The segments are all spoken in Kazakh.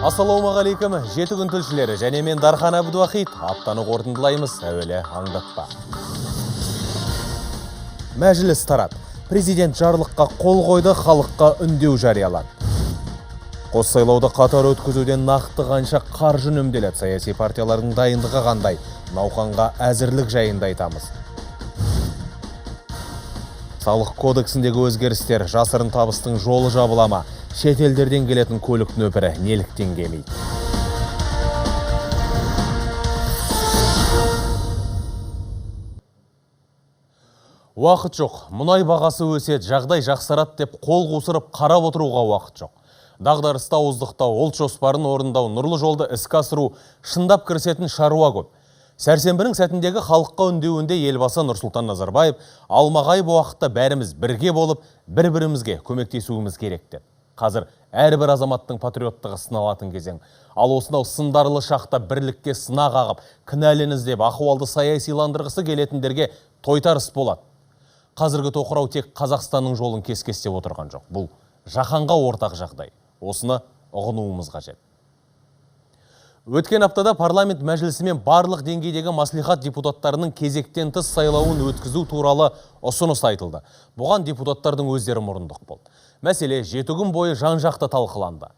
Ассалаумағалейкум, жеті күн тілшілері және мен Дархан Абдуахит. Аптаны қорытындылаймыз, әуелі аңдатпа. Мәжіліс тарады. Президент жарлыққа қол қойды, халыққа үндеу жариялады. Қос сайлауды қатар өткізуден нақты қанша қаржы үнемделеді, саяси партиялардың дайындығы қандай, науқанға әзірлік жайында айтамыз. Салық кодексіндегі өзгерістер, жасырын табыстың жолы жабылама, шетелдерден келетін көлік нөпірі неліктен кемейді. Уақыт жоқ. Мұнай бағасы өседі, жағдай жақсарады деп қол қусырып қарап отыруға уақыт жоқ. Дағдарыста ауыздықтау, ұлт жоспарын орындау, нұрлы жолды іске асыру, шындап кірісетін шаруа көп. Сәрсенбінің сәтіндегі халыққа үндеуінде елбасы Нұрсұлтан Назарбаев алмағайып уақытта бәріміз бірге болып, бір-бірімізге көмектесуіміз керек деп. Қазір әрбір азаматтың патриоттығы сыналатын кезең. Ал осынау сындарлы шақта бірлікке сынақ ағып, кінәліңіз деп ахуалды саясиландырғысы келетіндерге тойтарыс болады. Қазіргі тоқырау тек Қазақстанның жолын кескестеп отырған жоқ. Бұл жаһанға ортақ жағдай. Осыны ұғынуымыз қажет. Өткен аптада парламент мәжілісімен барлық деңгейдегі маслихат депутаттарының кезектен тыс сайлауын өткізу туралы ұсыныс айтылды. Бұған депутаттардың өздері мұрындық болды. Мәселе 7 күн бойы жан-жақты талқыланды.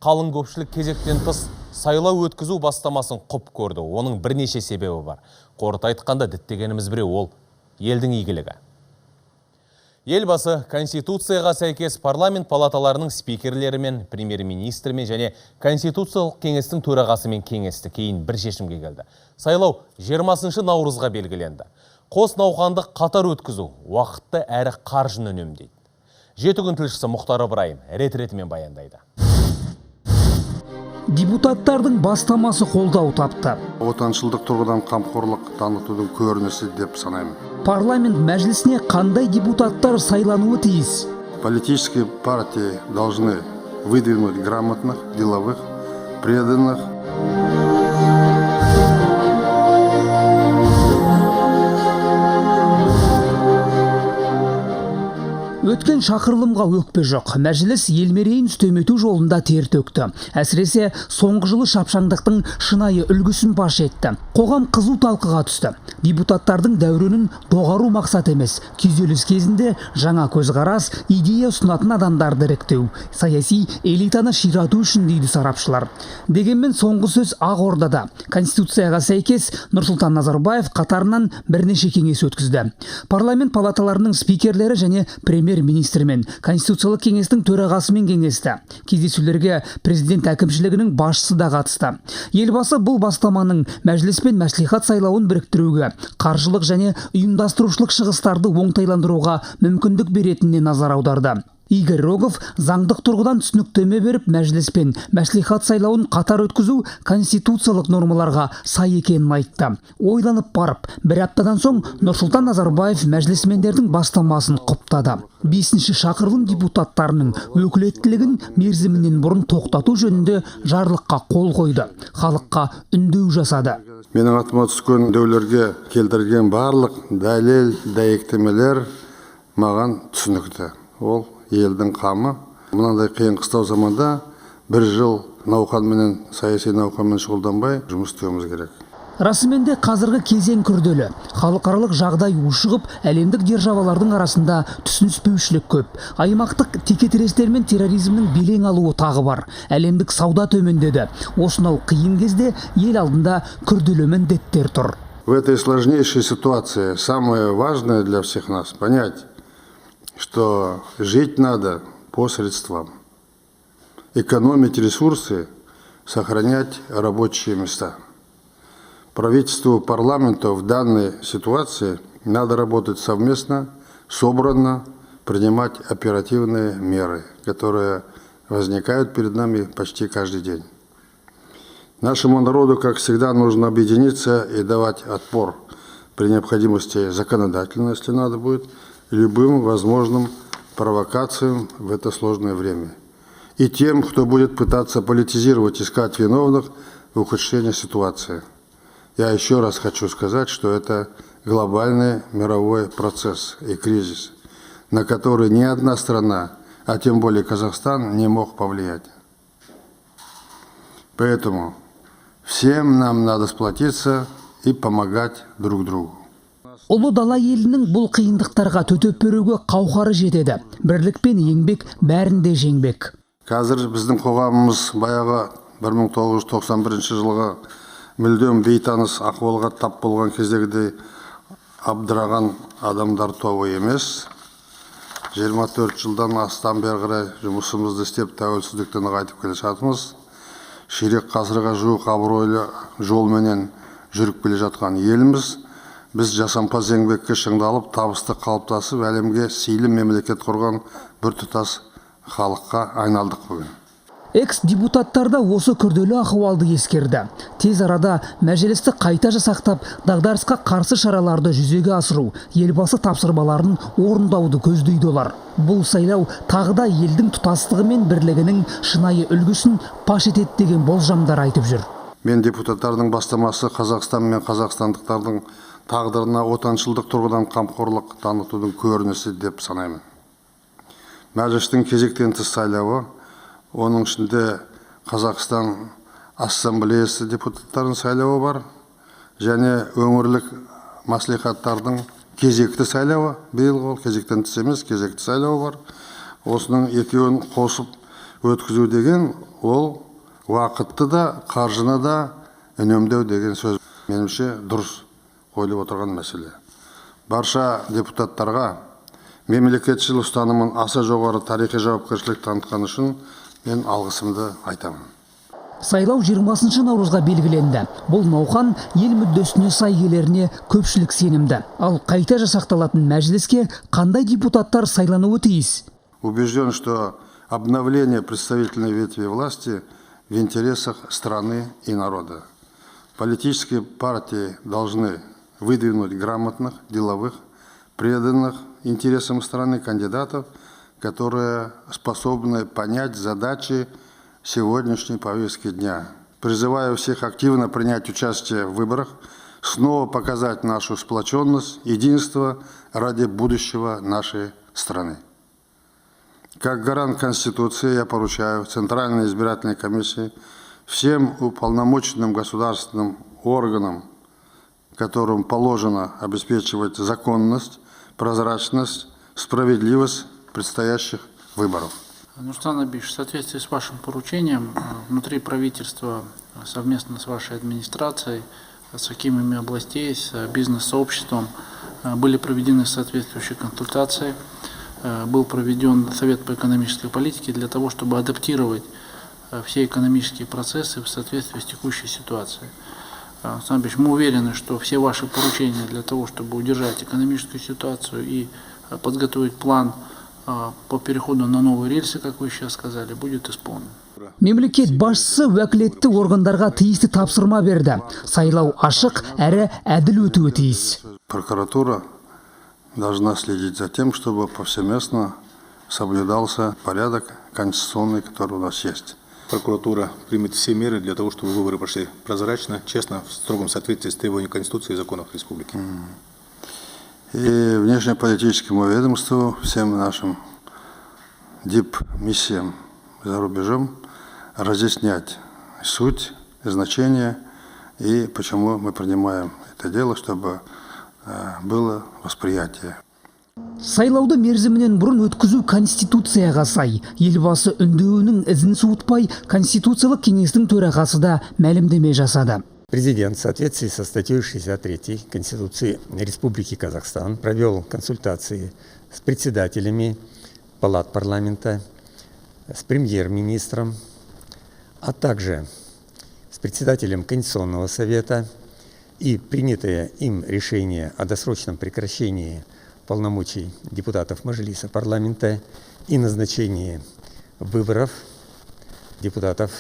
Қалың көпшілік кезектен тыс сайлау өткізу бастамасын құп көрді. Оның бірнеше себебі бар. Қорыта айтқанда діттегеніміз біреу, ол елдің игілігі. Елбасы Конституцияға сәйкес парламент палаталарының спикерлерімен, премьер-министрімен және Конституциялық кеңестің төрағасымен кеңесті. Кейін бір шешімге келді. Сайлау 20 наурызға белгіленді. Қос науқанды қатар өткізу уақытты әрі қаржыны үнемдейді. 7 күн тілшісі Мұхтар Ыбырайым рет-ретімен баяндайды. Депутаттардың бастамасы қолдау тапты. Отаншылдық тұрғыдан қамқорлық танытудың көрінісі деп санаймын. Парламент мәжілісіне қандай депутаттар сайлануы тиіс? Политические партии должны выдвинуть грамотных, деловых, преданных. Өткен шақырылымға өкпе жоқ. Мәжіліс елмерейін үстемету жолында тер төкті. Әсіресе соңғы жылы шапшаңдықтың шынайы үлгісін паш етті. Қоғам қызу талқыға түсті. Депутаттардың дәуренін доғару мақсат емес, күйзеліс кезінде жаңа көзқарас, идея ұсынатын адамдарды іріктеу, саяси элитаны ширату үшін дейді сарапшылар. Дегенмен соңғы сөз Ақордада. Конституцияға сәйкес Нұрсұлтан Назарбаев қатарынан бірнеше кеңес өткізді. Парламент палаталарының спикерлері және премьер-министрмен, Конституциялық кеңестің төрағасымен кеңесті. Кездесулерге президент әкімшілігінің басшысы да қатысты. Елбасы бұл бастаманың мәжіліс пен мәслихат сайлауын біріктіруге, қаржылық және ұйымдастырушылық шығыстарды оңтайландыруға мүмкіндік беретініне назар аударды. Игорь Рогов заңдық тұрғыдан түсініктеме беріп, мәжіліс пен мәслихат сайлауын қатар өткізу конституциялық нормаларға сай екенін айтты. Ойланып барып, бір аптадан соң Нұрсұлтан Назарбаев мәжілісмендердің бастамасын құптады. 5-ші шақырылым депутаттарының өкілеттілігін мерзімінен бұрын тоқтату жөнінде жарлыққа қол қойды. Халыққа үндеу жасады. Менің атыма түскен үндеулерге келтірген барлық дәлел, дәйектемелер маған түсінікті. Ол елдің қамы. Мынандай қиын қыстау заманда бір жыл науқанменен, саяси науқанмен шұғылданбай жұмыс істеуіміз керек. Расымен де қазіргі кезең күрделі. Халықаралық жағдай ушығып, әлемдік державалардың арасында түсініспеушілік көп. Аймақтық текетірестер мен терроризмнің белең алуы тағы бар. Әлемдік сауда төмендеді. Осынау қиын кезде ел алдында күрделі міндеттер тұр. В этой сложнейшей ситуации самое важное для всех нас понять, что жить надо по средствам, экономить ресурсы, сохранять рабочие места. Правительству, парламенту в данной ситуации надо работать совместно, собранно, принимать оперативные меры, которые возникают перед нами почти каждый день. Нашему народу, как всегда, нужно объединиться и давать отпор при необходимости законодательно, если надо будет, любым возможным провокациям в это сложное время. И тем, кто будет пытаться политизировать, искать виновных в ухудшении ситуации. Я еще раз хочу сказать, что это глобальный мировой процесс и кризис, на который ни одна страна, а тем более Казахстан, не мог повлиять. Поэтому всем нам надо сплотиться и помогать друг другу. Ұлы дала елінің бұл қиындықтарға төтеп беруге қауқары жетеді. Бірлік пен еңбек бәрінде жеңбек. Қазір біздің қоғамымыз баяғы 1991 жылғы мүлдем бейтаныс ахуалға тап болған кездегідей абдыраған адамдар тобы емес. 24 жылдан астам бері қарай жұмысымызды істеп тәуелсіздікті нығайтып келе жатырмыз. Ширек ғасырға жуық абыройлы жолменен жүріп келе жатқан еліміз. Біз жасампаз еңбекке шыңдалып, табысты қалыптасып, әлемге сейлі мемлекет құрған біртұтас халыққа айналдық бүгін. Экс-депутаттар да осы күрделі ахуалды ескерді. Тез арада мәжілісті қайта жасақтап, дағдарысқа қарсы шараларды жүзеге асыру, елбасы тапсырмаларын орындауды көздейді олар. Бұл сайлау тағы да елдің тұтастығы мен бірлігінің шынайы үлгісін паш етеді деген болжамдар айтып жүр. Мен депутаттардың бастамасы Қазақстан мен қазақстандықтардың тағдырына отаншылдық тұрғыдан қамқорлық танытудың көрінісі деп санаймын. Мәжілістің кезектен тыс сайлауы, оның ішінде Қазақстан ассамблеясы депутаттарын сайлауы бар, және өңірлік мәслихаттардың кезекті сайлауы, биыл кезектен тыс емес, кезекті сайлауы бар. Осының екеуін қосып өткізу деген, ол уақытты да, қаржыны да үнемдеу деген сөз. Меніңше дұрыс қойылып отырған мәселе. Барша депутаттарға мемлекетшіл ұстанымын аса жоғары тарихи жауапкершілік танытқаны үшін мен алғысымды айтамын. Сайлау 20 наурызға белгіленді. Бұл науқан ел мүддесіне сай келеріне көпшілік сенімді. Ал қайта жасақталатын мәжіліске қандай депутаттар сайлануы тиіс? Убежден, что обновление представительной ветви власти в интересах страны и народа. Политические партии должны выдвинуть грамотных, деловых, преданных интересам страны кандидатов, которые способны понять задачи сегодняшней повестки дня. Призываю всех активно принять участие в выборах, снова показать нашу сплоченность, единство ради будущего нашей страны. Как гарант Конституции я поручаю Центральной избирательной комиссии, всем уполномоченным государственным органам, которым положено обеспечивать законность, прозрачность, справедливость предстоящих выборов. Нурсултан Абишевич, в соответствии с вашим поручением, внутри правительства совместно с вашей администрацией, с акимами областей, с бизнес-сообществом были проведены соответствующие консультации, был проведен Совет по экономической политике для того, чтобы адаптировать все экономические процессы в соответствии с текущей ситуацией. Нурсултан Абишевич, мы уверены, что все ваши поручения для того, чтобы удержать экономическую ситуацию и подготовить план по переходу на новые рельсы, как вы сейчас сказали, будет исполнен. Мемлекет басшысы уәкілетті органдарға тиісті тапсырма берді. Сайлау ашық әрі әділ өтуі тиіс. Прокуратура должна следить за тем, чтобы повсеместно соблюдался порядок конституционный, который у нас есть. Прокуратура примет все меры для того, чтобы выборы прошли прозрачно, честно, в строгом соответствии с требованиями Конституции и законов Республики. И внешнеполитическому ведомству, всем нашим дип-миссиям за рубежом разъяснять суть, значение и почему мы принимаем это дело, чтобы было восприятие. Сайлауды мерзімінен бұрын өткізу Конституцияға сай. Елбасы үндеуінің ізін суытпай, Конституциялық кеңестің төрағасы да мәлімдеме жасады. Президент в соответствии со статьей 63 Конституции Республики Казахстан провел консультации с председателями палат парламента, с премьер-министром, а также с председателем Конституционного совета, и принятое им решение о досрочном прекращении полномочий депутатов Мажилиса парламента и назначении выборов депутатов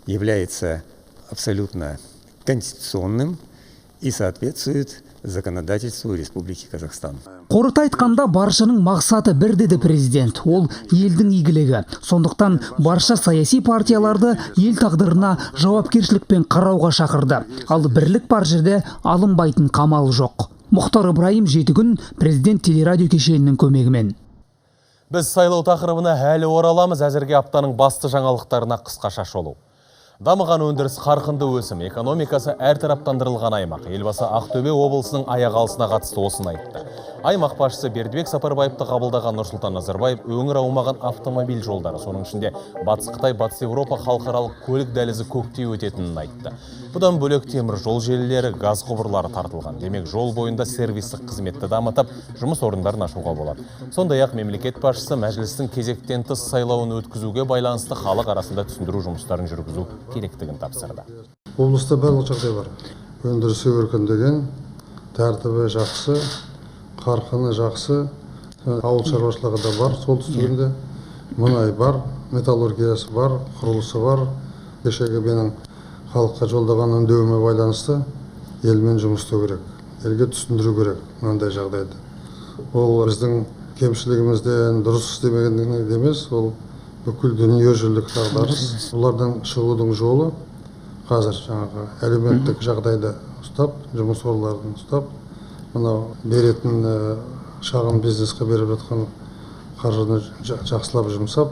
является абсолютно конституционным и соответствует законодательству Республики Казахстан. Қорыта айтқанда баршаның мақсаты бір деді президент, ол елдің игілігі. Сондықтан барша саяси партияларды ел тағдырына жауапкершілікпен қарауға шақырды. Ал бірлік бар жерде алынбайтын қамал жоқ. Мұхтар Ибраим, Жетігін, президент телерадио кешенінің көмегімен. Біз сайлау тақырыбына әлі ораламыз, әзірге аптаның басты жаңалықтарына қысқаша шолу. Дамыған өндіріс, қарқынды өсім, экономикасы әртараптандырылған аймақ. Елбасы Ақтөбе облысының аяқ алысына қатысты осыны айтты. Аймақ басшысы Бердібек Сапарбаевты қабылдаған Нұрсұлтан Назарбаев өңір аумағын автомобиль жолдары, соның ішінде Батыс Қытай, Батыс Еуропа халықаралық көлік дәлізі көктей өтетінін айтты. Бұдан бөлек темір жол желілері, газ құбырлары тартылған. Демек, жол бойында сервистік қызметті дамытып, жұмыс орындарын ашуға болады. Сондай-ақ мемлекет басшысы мәжілістің кезектен тыс сайлауын өткізуге байланысты халық арасында түсіндіру жұмыстарын жүргізу керектігін тапсырды. Облыста барлық жағдай бар. Өндірісі өркендеген, тәртібі жақсы, қарқыны жақсы, ауыл шаруашылығы да бар, солтүстігінде мұнай бар, металлургиясы бар, құрылысы бар. Кешегі менің халыққа жолдаған үндеуіме байланысты елмен жұмыс істеу керек, елге түсіндіру керек мынандай жағдайды. Ол біздің кемшілігімізден дұрыс істемегендігінен емес, ол бүкіл дүниежүзілік дағдарыс. Олардан шығудың жолы қазір жаңағы әлеуметтік жағдайды ұстап, жұмыс орындарын ұстап, мынау беретін шағын бизнеске беріп жатқан қаржыны жақсылап жұмсап,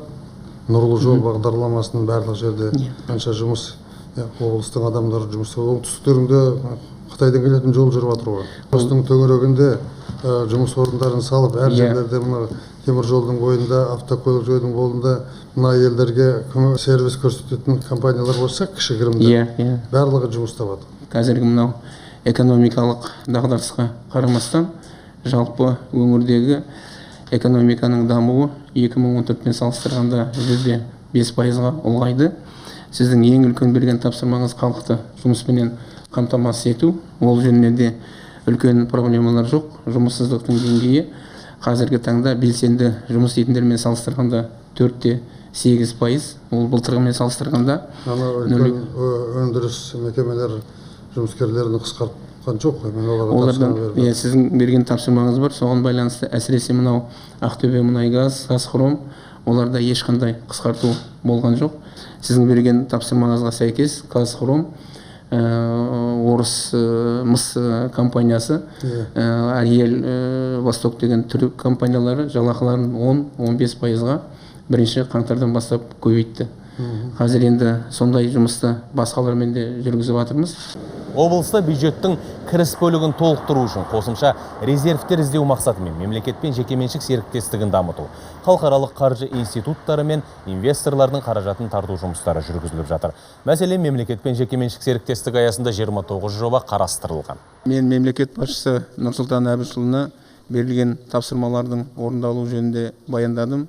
нұрлы жол бағдарламасының барлық жерде қанша жұмыс облыстың адамдары жұмыс істеп, оңтүстіктерінде Қытайдан келетін жол жүріп жатыр ғой. Облыстың төңірегінде жұмыс орындарын салып, әр жерлерде мына темір жолдың бойында, автокөлік жолдың бойында мына елдерге сервис көрсететін компаниялар болса, кішігірімді барлығы жұмыс табады. Қазіргі мынау экономикалық дағдарысқа қарамастан, жалпы өңірдегі экономиканың дамуы 2014-пен салыстырғанда 5%-ға ұлғайды. Сіздің ең үлкен берген тапсырмаңыз халықты жұмыспенен қамтамасыз ету. Ол жөнінде үлкен проблемалар жоқ. Жұмыссыздықтың деңгейі қазіргі таңда белсенді жұмыс істейтіндермен салыстырғанда 4,8%. Ол былтырғымен салыстырғанда үлкен өндіріс мекемелер жұмыскерлерін қысқартқан жоқ қой. Олардан сіздің берген тапсырмаңыз бар. Соған байланысты әсіресе мынау Ақтөбе мұнай-газ, Қазхром, оларда ешқандай қысқарту болған жоқ. Сіздің берген тапсырмаңызға сәйкес Қазхром, орыс мыс компаниясы, Ариель Восток деген түрік компаниялары жалақыларын 10-15%-ға бірінші қаңтардан бастап көбейтті. Қазір енді сондай жұмысты басқалармен де жүргізіп жатырмыз. Облыста бюджеттің кіріс бөлігін толықтыру үшін қосымша резервтер іздеу мақсатымен мемлекет пен жекеменшік серіктестігін дамыту, халықаралық қаржы институттары мен инвесторлардың қаражатын тарту жұмыстары жүргізіліп жатыр. Мәселен, мемлекет пен жекеменшік серіктестік аясында 29 жоба қарастырылған. Мен мемлекет басшысы Нұрсұлтан Әбішұлына берілген тапсырмалардың орындалу жөнінде баяндадым.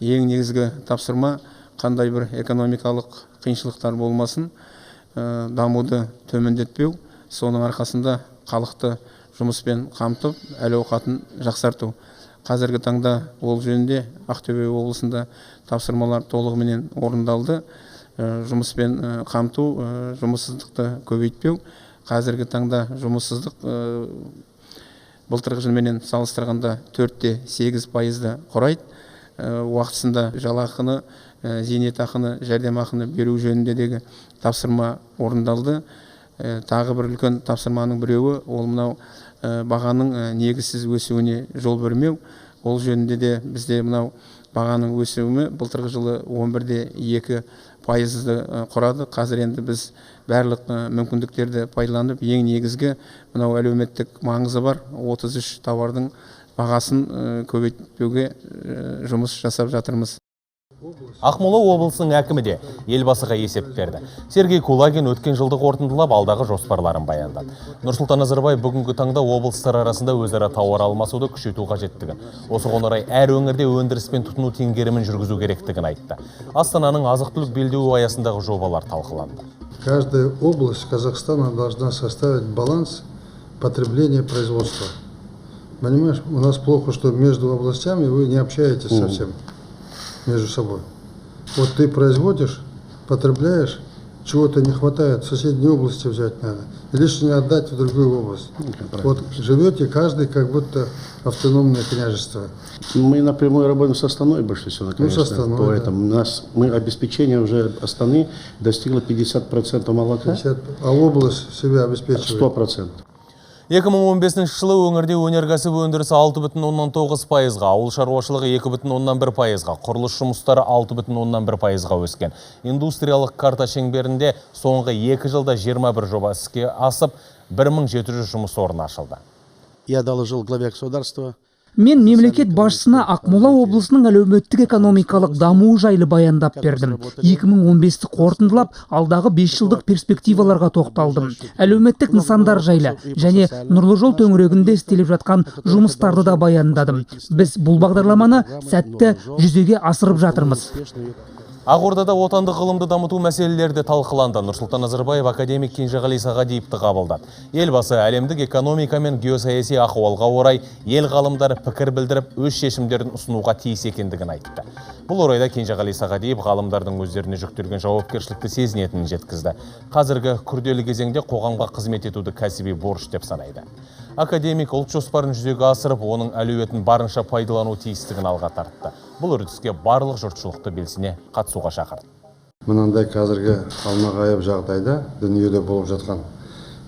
Ең негізгі тапсырма қандай бір экономикалық қиыншылықтар болмасын, дамуды төмендетпеу, соның арқасында халықты жұмыспен қамтып, әл-ауқатын жақсарту. Қазіргі таңда ол жөнінде Ақтөбе облысында тапсырмалар толығымен орындалды. Жұмыспен қамту, жұмыссыздықты көбейтпеу. Қазіргі таңда жұмыссыздық былтырғы жылменен салыстырғанда 4,8%-ды құрайды. Уақытысында жалақыны, зейнетақыны, жәрдемақыны беру жөніндегі тапсырма орындалды. Тағы бір үлкен тапсырманың біреуі, ол мынау бағаның негізсіз өсуіне жол бермеу. Ол жөнінде де бізде мынау бағаның өсуі былтырғы жылы 11,2%-ды құрады. Қазір енді біз барлық мүмкіндіктерді пайдаланып, ең негізгі мынау әлеуметтік маңызы бар 33 тауардың бағасын көбейтпеуге жұмыс жасап жатырмыз. Ақмола облысының әкімі де елбасыға есеп берді. Сергей Кулагин өткен жылды қорытындылап, алдағы жоспарларын баяндады. Нұрсұлтан Назарбаев бүгінгі таңда облыстар арасында өзара тауар алмасуды күшейту қажеттігін, осыған орай әр өңірде өндіріспен тұтыну теңгерімін жүргізу керектігін айтты. Астананың азық-түлік белдеуі аясындағы жобалар талқыланды. Каждая область Казахстана должна составить баланс потребления и производства. Понимаешь, у нас плохо, что между областями вы не общаетесь совсем между собой. Вот ты производишь, потребляешь, чего-то не хватает, в соседней области взять надо, и лишнее отдать в другую область. Вот живете каждый как будто автономное княжество. Мы напрямую работаем с Астаной больше всего, конечно. Поэтому мы обеспечение уже Астаны достигло 50% молока. 50, а область себя обеспечивает? 100%. 2015 жылы өңірде өнеркәсіп өндірісі 6,9%-ға, ауыл шаруашылығы 2,1%-ға, құрылыс жұмыстары 6,1%-ға өскен. Индустриялық карта шеңберінде соңғы 2 жылда 21 жоба іске асып, 1700 жұмыс орны ашылды. Я доложил главе государства. Мен мемлекет басшысына Ақмола облысының әлеуметтік экономикалық дамуы жайлы баяндап бердім. 2015-ті қорытындылап, алдағы 5 жылдық перспективаларға тоқталдым. Әлеуметтік нысандар жайлы және нұрлы жол төңірегінде істеліп жатқан жұмыстарды да баяндадым. Біз бұл бағдарламаны сәтті жүзеге асырып жатырмыз. Ақордада отандық ғылымды дамыту мәселелерді талқыланды. Нұрсұлтан Назарбаев академик Кенжеғали Сағадиевті қабылдады. Елбасы әлемдік экономика мен геосаяси ахуалға орай ел ғалымдары пікір білдіріп, өз шешімдерін ұсынуға тиіс екендігін айтты. Бұл орайда Кенжеғали Сағадиев ғалымдардың өздеріне жүктелген жауапкершілікті сезінетінін жеткізді. Қазіргі күрделі кезеңде қоғамға қызмет етуді кәсіби борыш деп санайды. Академик ұлт жоспарын жүзеге асырып, оның әлеуетін барынша пайдалану тиістігін алға тартты. Бұл үрдіске барлық жұртшылықты белсене қатысуға шақырды. Мынандай қазіргі алмағайып жағдайда дүниеде болып жатқан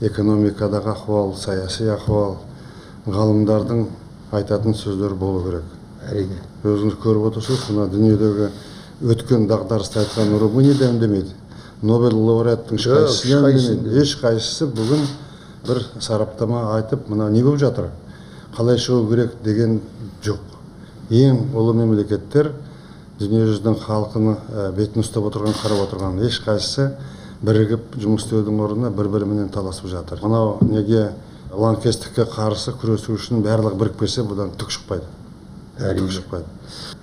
экономикадағы ахуал, саяси ахуал, ғалымдардың айтатын сөздер болу керек. Әрине. Өзіңіз көріп отырсыз, мына дүниедегі өткен дағдарысты айтқан Румыния да үндемейді. Нобель лауреаттың ешқайсысы бүгін бір сараптама айтып, мына не болып жатыр, қалай шығу керек деген жоқ. Ең ұлы мемлекеттер дүниежүзінің халқыны бетін ұстап отырған, қарап отырған, ешқайсысы бірігіп жұмыс істеудің орнына бір-бірімен таласып жатыр. Мынау неге лаңкестікке қарсы күресу үшін барлығы бірікпесе, бұдан түк шықпайды. Түк шықпайды.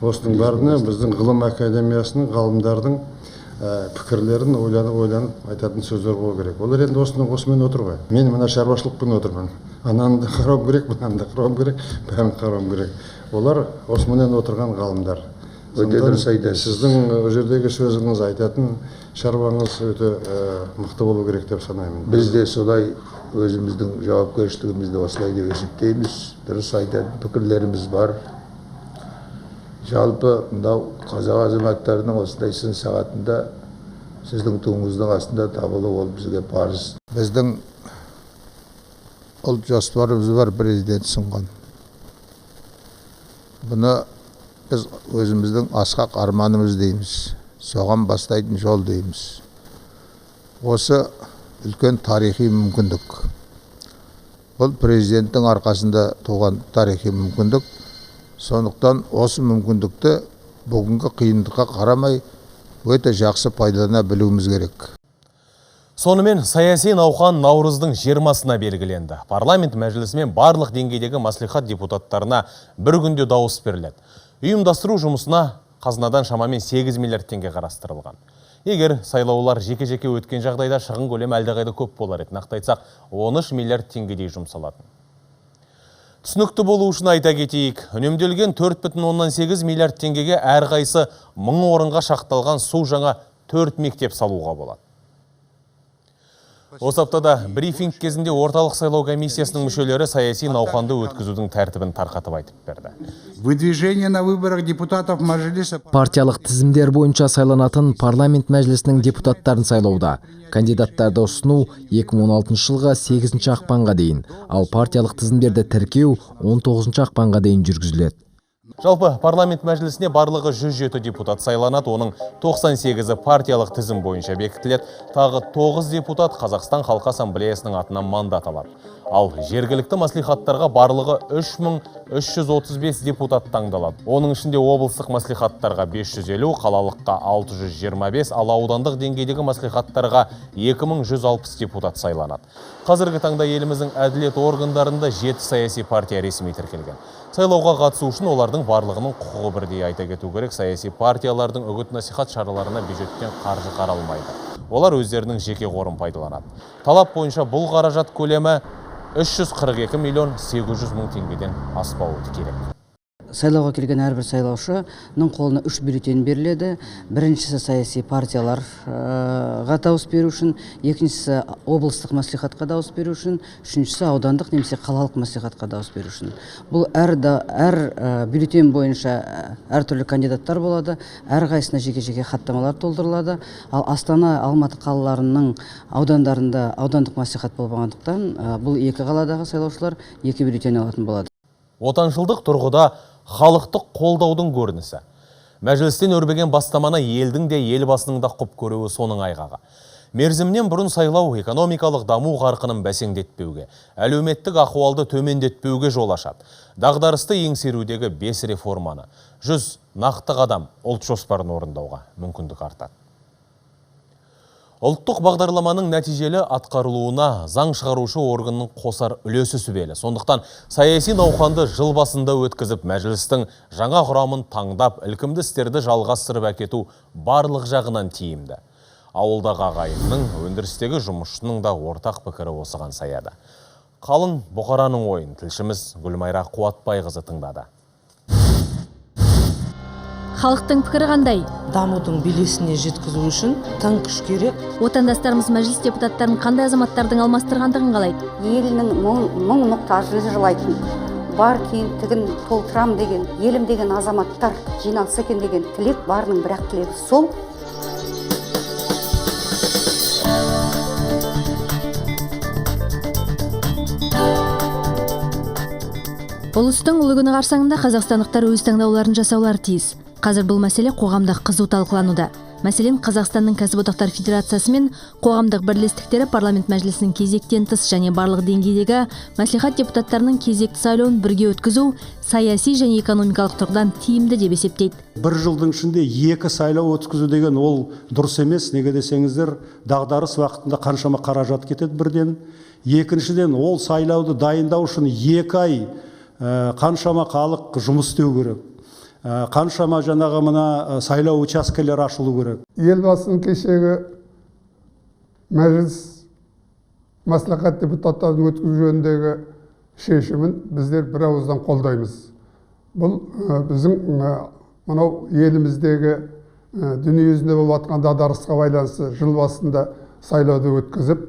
Осының бәріне біздің ғылым академиясының ғалымдардың пікірлерін ойланып айтатын сөздер болу керек. Олар енді осымен отыр ғой. Мен мына шаруашылықпен отырмын. Ананы да қарау керек, мынаны да қарау керек, бәрін қарау керек. Олар осымен отырған ғалымдар. Өте дұрыс айтасыз. Сіздің жердегі сөзіңіз айтатын шаруаңыз өте мықты болу керек деп санаймын. Біз де солай өзіміздің жауапкершілігімізді осылай деп есептейміз. Дұрыс айтатын пікірлеріміз бар. Жалпы мынау қазақ азаматтарының осындай сын сағатында сіздің туыңыздың астында табылу ол бізге парыз. Біздің ұлт жоспарымыз бар, президент ұсынған. Бұны біз өзіміздің асқақ арманымыз дейміз. Соған бастайтын жол дейміз. Осы үлкен тарихи мүмкіндік. Бұл президенттің арқасында туған тарихи мүмкіндік. Сондықтан осы мүмкіндікті бүгінгі қиындыққа қарамай өте жақсы пайдалана білуіміз керек. Сонымен саяси науқан наурыздың 20-сына белгіленді. Парламент мәжілісімен барлық деңгейдегі маслихат депутаттарына бір күнде дауыс беріледі. Ұйымдастыру жұмысына қазынадан шамамен 8 миллиард теңге қарастырылған. Егер сайлаулар жеке-жеке өткен жағдайда шығын көлемі әлдеқайда көп болар еді. Нақты айтсақ, 13 миллиард теңгедей жұмсалатын. Түсінікті болу үшін айта кетейік, үнемделген 4,8 миллиард теңгеге әрқайсы 1000 орынға шақталған су жаңа 4 мектеп салуға болады. Осы аптада брифинг кезінде орталық сайлау комиссиясының мүшелері саяси науқанды өткізудің тәртібін тарқатып айтып берді. Выдвижение на выборах депутатов Мажилиса. Партиялық тізімдер бойынша сайланатын парламент мәжілісінің депутаттарын сайлауда кандидаттарды ұсыну 2016 жылға 8 ақпанға дейін, ал партиялық тізімдерді тіркеу 19 ақпанға дейін жүргізіледі. Жалпы парламент мәжілісіне барлығы 107 депутат сайланады, оның 98-і партиялық тізім бойынша бекітіледі, тағы 9 депутат Қазақстан Халқы Ассамблеясының атынан мандат алады. Ал жергілікті маслихаттарға барлығы 3335 депутат таңдалады. Оның ішінде облыстық маслихаттарға 550, қалалыққа 625, ал аудандық деңгейдегі маслихаттарға 2160 депутат сайланады. Қазіргі таңда еліміздің әділет органдарында 7 саяси партия ресми тіркелген. Сайлауға қатысу үшін олардың барлығының құқығы бірдей. Айта кету керек, саяси партиялардың үгіт-насихат шараларына бюджеттен қаржы қаралмайды. Олар өздерінің жеке қорын пайдаланады. Талап бойынша бұл қаражат көлемі 342 миллион 800 мың теңгеден аспауы керек. сайлауға келген әрбір сайлаушының қолына 3 бюллетень беріледі. Біріншісі саяси партияларға дауыс беру үшін, екіншісі облыстық мәслихатқа дауыс беру үшін, үшіншісі аудандық немесе қалалық мәслихатқа дауыс беру үшін. Бұл әр бюллетень бойынша әртүрлі кандидаттар болады, әрқайсысына жеке-жеке хаттамалар толтырылады. Ал Астана, Алматы қалаларының аудандарында аудандық мәслихат болғандықтан бұл екі қаладағы сайлаушылар 2 бюллетень алатын болады. Отаншылдық тұрғыда халықтық қолдаудың көрінісі. Мәжілістен өрбеген бастаманы елдің де елбасының да құп көруі соның айғағы. Мерзімнен бұрын сайлау экономикалық даму қарқынын бәсеңдетпеуге, әлеуметтік ахуалды төмендетпеуге жол ашады. Дағдарысты еңсерудегі 5 реформаны, 100 нақты қадам ұлт жоспарын орындауға мүмкіндік артады. Ұлттық бағдарламаның нәтижелі атқарылуына заң шығарушы органның қосар үлесі сүбелі. Сондықтан саяси науқанды жыл басында өткізіп, мәжілістің жаңа құрамын таңдап, ілкімді істерді жалғастырып әкету барлық жағынан тиімді. Ауылдағы ағайынның, өндірістегі жұмысшының да ортақ пікірі осыған саяды. Қалың бұқараның ойын тілшіміз Гүлмайра Қуатбайқызы тыңдады. Халықтың пікірі қандай? Дамудың белесіне жеткізу үшін тың күш керек. Отандастарымыз мәжіліс депутаттарын қандай азаматтардың алмастырғандығын қалайды? Елінің мұң мұқтажын жылайтын, бар кемтігін толтырам деген, елім деген азаматтар жиналса екен деген тілек барының, бірақ тілегі сол. Ұлыстың ұлы күні қарсаңында қазақстандықтар өз таңдауларын жасаулары тиіс. Қазір бұл мәселе қоғамда қызу талқылануда. Мәселен, Қазақстанның кәсіподақтар федерациясы мен қоғамдық бірлестіктері парламент мәжілісінің кезектен тыс және барлық деңгейдегі мәслихат депутаттарының кезекті сайлауын бірге өткізу саяси және экономикалық тұрғыдан тиімді деп есептейді. Бір жылдың ішінде 2 сайлау өткізу деген ол дұрыс емес. Неге десеңіздер, дағдарыс уақытында қаншама қаражат кетеді бірден. Екіншіден, ол сайлауды дайындау үшін 2 ай қаншама халық жұмыс істеу керек. Қаншама жаңағы мына сайлау учаскелері ашылу керек. Елбасының кешегі мәжіліс мәслихат депутаттарын өткізу жөніндегі шешімін біздер бір ауыздан қолдаймыз. Бұл біздің мынау еліміздегі дүниежүзінде болып жатқан дағдарысқа байланысты жыл басында сайлауды өткізіп,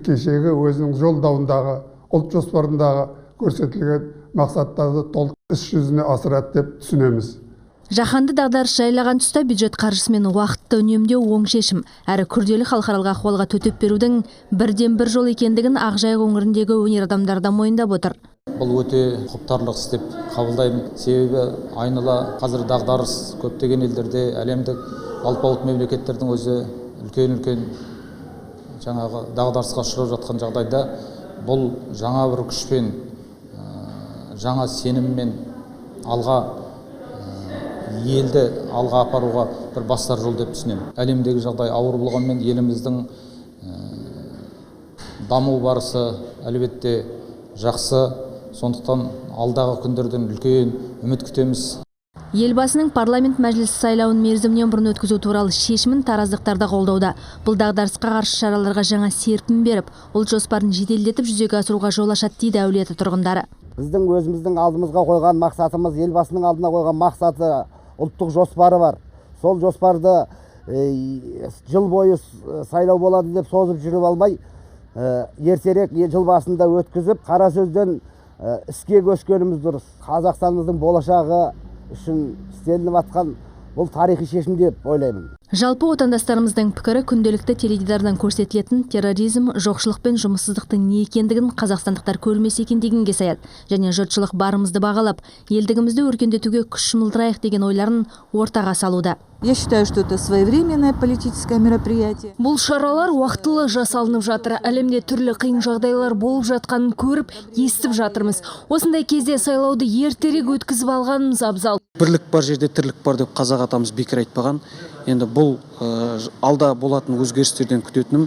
кешегі өзінің жолдауындағы, ұлт жоспарындағы көрсетілген мақсаттарды толық іс жүзіне асырады деп түсінеміз. Жаһанды дағдарыс жайлаған тұста бюджет қаржысымен уақытты үнемдеу оң шешім, әрі күрделі халықаралық ахуалға төтеп берудің бірден бір жол екендігін Ақжайық өңіріндегі өнер адамдары да мойындап отыр. Бұл өте құптарлық іс деп қабылдаймын. Себебі айнала қазір дағдарыс көптеген елдерде, әлемдік алпауыт мемлекеттердің өзі үлкен жаңағы дағдарысқа ұшырап жатқан жағдайда бұл жаңа бір күшпен, жаңа сеніммен алға елді алға апаруға бір бастар жол деп түсінемін. Әлемдегі жағдай ауыр болғанмен еліміздің даму барысы әлбетте жақсы. Сондықтан алдағы күндерден үлкен үміт күтеміз. Елбасының парламент мәжілісі сайлауын мерзімнен бұрын өткізу туралы шешімін тараздықтарда қолдауда. Бұл дағдарысқа қарсы шараларға жаңа серпін беріп, ұлт жоспарын жеделдетіп жүзеге асыруға жол ашады дейді әулеті тұрғындары. Біздің өзіміздің алдымызға қойған мақсатымыз, елбасының алдына қойған мақсаты ұлттық жоспары бар. Сол жоспарды жыл бойы сайлау болады деп созып жүріп алмай, ертерек жыл басында өткізіп, қара сөзден іске көшкеніміз дұрыс. Қазақстанымыздың болашағы үшін істелініп атқан бұл тарихи шешім деп ойлаймын. Жалпы отандастарымыздың пікірі күнделікті теледидардан көрсетілетін терроризм, жоқшылық пен жұмыссыздықтың не екендігін қазақстандықтар көрмесе екен дегенге саяды. Және жұртшылық барымызды бағалап, елдігімізді өркендетуге күш жұмылдырайық деген ойларын ортаға салуда. Я считаю, что это своевременное политическое мероприятие. Бұл шаралар уақытылы жасалынып жатыр. Әлемде түрлі қиын жағдайлар болып жатқанын көріп, естіп жатырмыз. Осындай кезде сайлауды ертерек өткізіп алғанымыз абзал. Бірлік бар жерде тірлік бар деп қазақ атамыз бекер айтпаған. Енді бұл алда болатын өзгерістерден күтетінім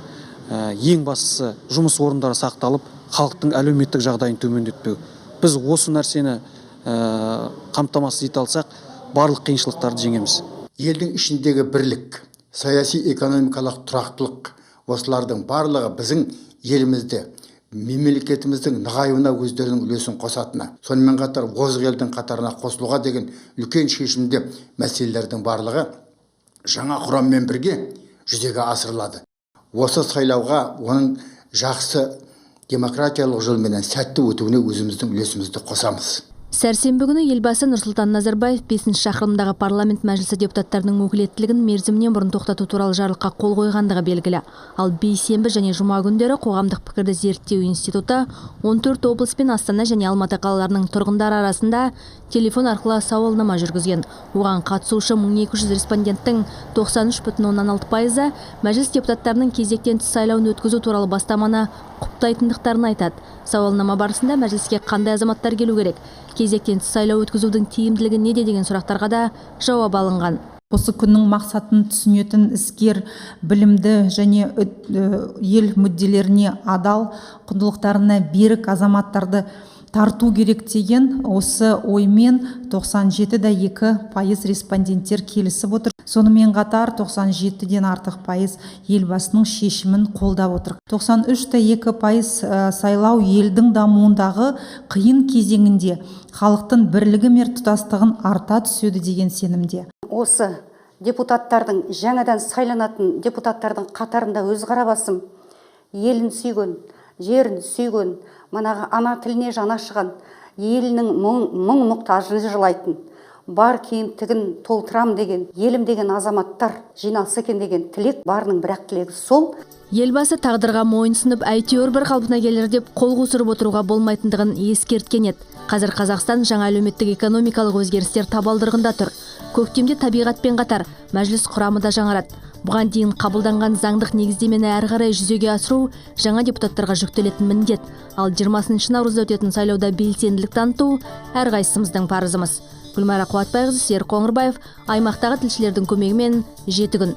ең бастысы жұмыс орындары сақталып, халықтың әлеуметтік жағдайын төмендетпеу. Біз осы нәрсені қамтамасыз ете алсақ, барлық қиыншылықтарды жеңеміз. Елдің ішіндегі бірлік, саяси экономикалық тұрақтылық, осылардың барлығы біздің елімізде мемлекетіміздің нығаюына өздерінің үлесін қосатына, сонымен қатар озық елдің қатарына қосылуға деген үлкен шешімде мәселелердің барлығы жаңа құраммен бірге жүзеге асырылады. Осы сайлауға оның жақсы демократиялық жолменен сәтті өтуіне өзіміздің үлесімізді қосамыз. Сәрсенбі күні елбасы Нұрсұлтан Назарбаев 5 шақырымдағы парламент мәжілісі депутаттарының өкілеттілігін мерзімінен бұрын тоқтату туралы жарлыққа қол қойғандығы белгілі. Ал бейсенбі және жұма күндері қоғамдық пікірді зерттеу институты 14 облыс пен Астана және Алматы қалаларының тұрғындары арасында телефон арқылы сауалнама жүргізген. Оған қатысушы 1200 респонденттің 93,6%-ы мәжіліс депутаттарының кезектен тыс сайлауын өткізу туралы бастаманы құптайтындықтарын айтады. Сауалнама барысында мәжіліске қандай азаматтар келу керек, кезектен тыс сайлау өткізудің тиімділігі неде деген сұрақтарға да жауап алынған. Осы күннің мақсатын түсінетін іскер, білімді және ел мүдделеріне адал, құндылықтарына берік азаматтарды тарту керек деген осы оймен 97,2% респонденттер келісіп отыр. Сонымен қатар 97-ден артық пайыз елбасының шешімін қолдап отыр. 93,2% сайлау елдің дамуындағы қиын кезеңінде халықтың бірлігі мен тұтастығын арта түседі деген сенімде. Осы депутаттардың, жаңадан сайланатын депутаттардың қатарында өз қарабасым, елін сүйген, жерін сүйген, манағы ана тіліне жаны ашыған, елінің мұң мұқтажын жылайтын, бар кемтігін толтырам деген, елім деген азаматтар жиналса екен деген тілек барының бірақ тілегі сол. Елбасы тағдырға мойынсынып, әйтеуір бір қалпына келер деп қол қусырып отыруға болмайтындығын ескерткен еді. Қазір Қазақстан жаңа әлеуметтік экономикалық өзгерістер табалдырығында тұр. Көктемде табиғатпен қатар мәжіліс құрамы да жаңарады. Бұған дейін қабылданған заңдық негіздемені әрі қарай жүзеге асыру жаңа депутаттарға жүктелетін міндет. Ал 20 наурызда өтетін сайлауда белсенділік таныту әрқайсымыздың парызымыз. Гүлмайра Қуатбайқызы, Серік Қоңырбаев, аймақтағы тілшілердің көмегімен 7 күн.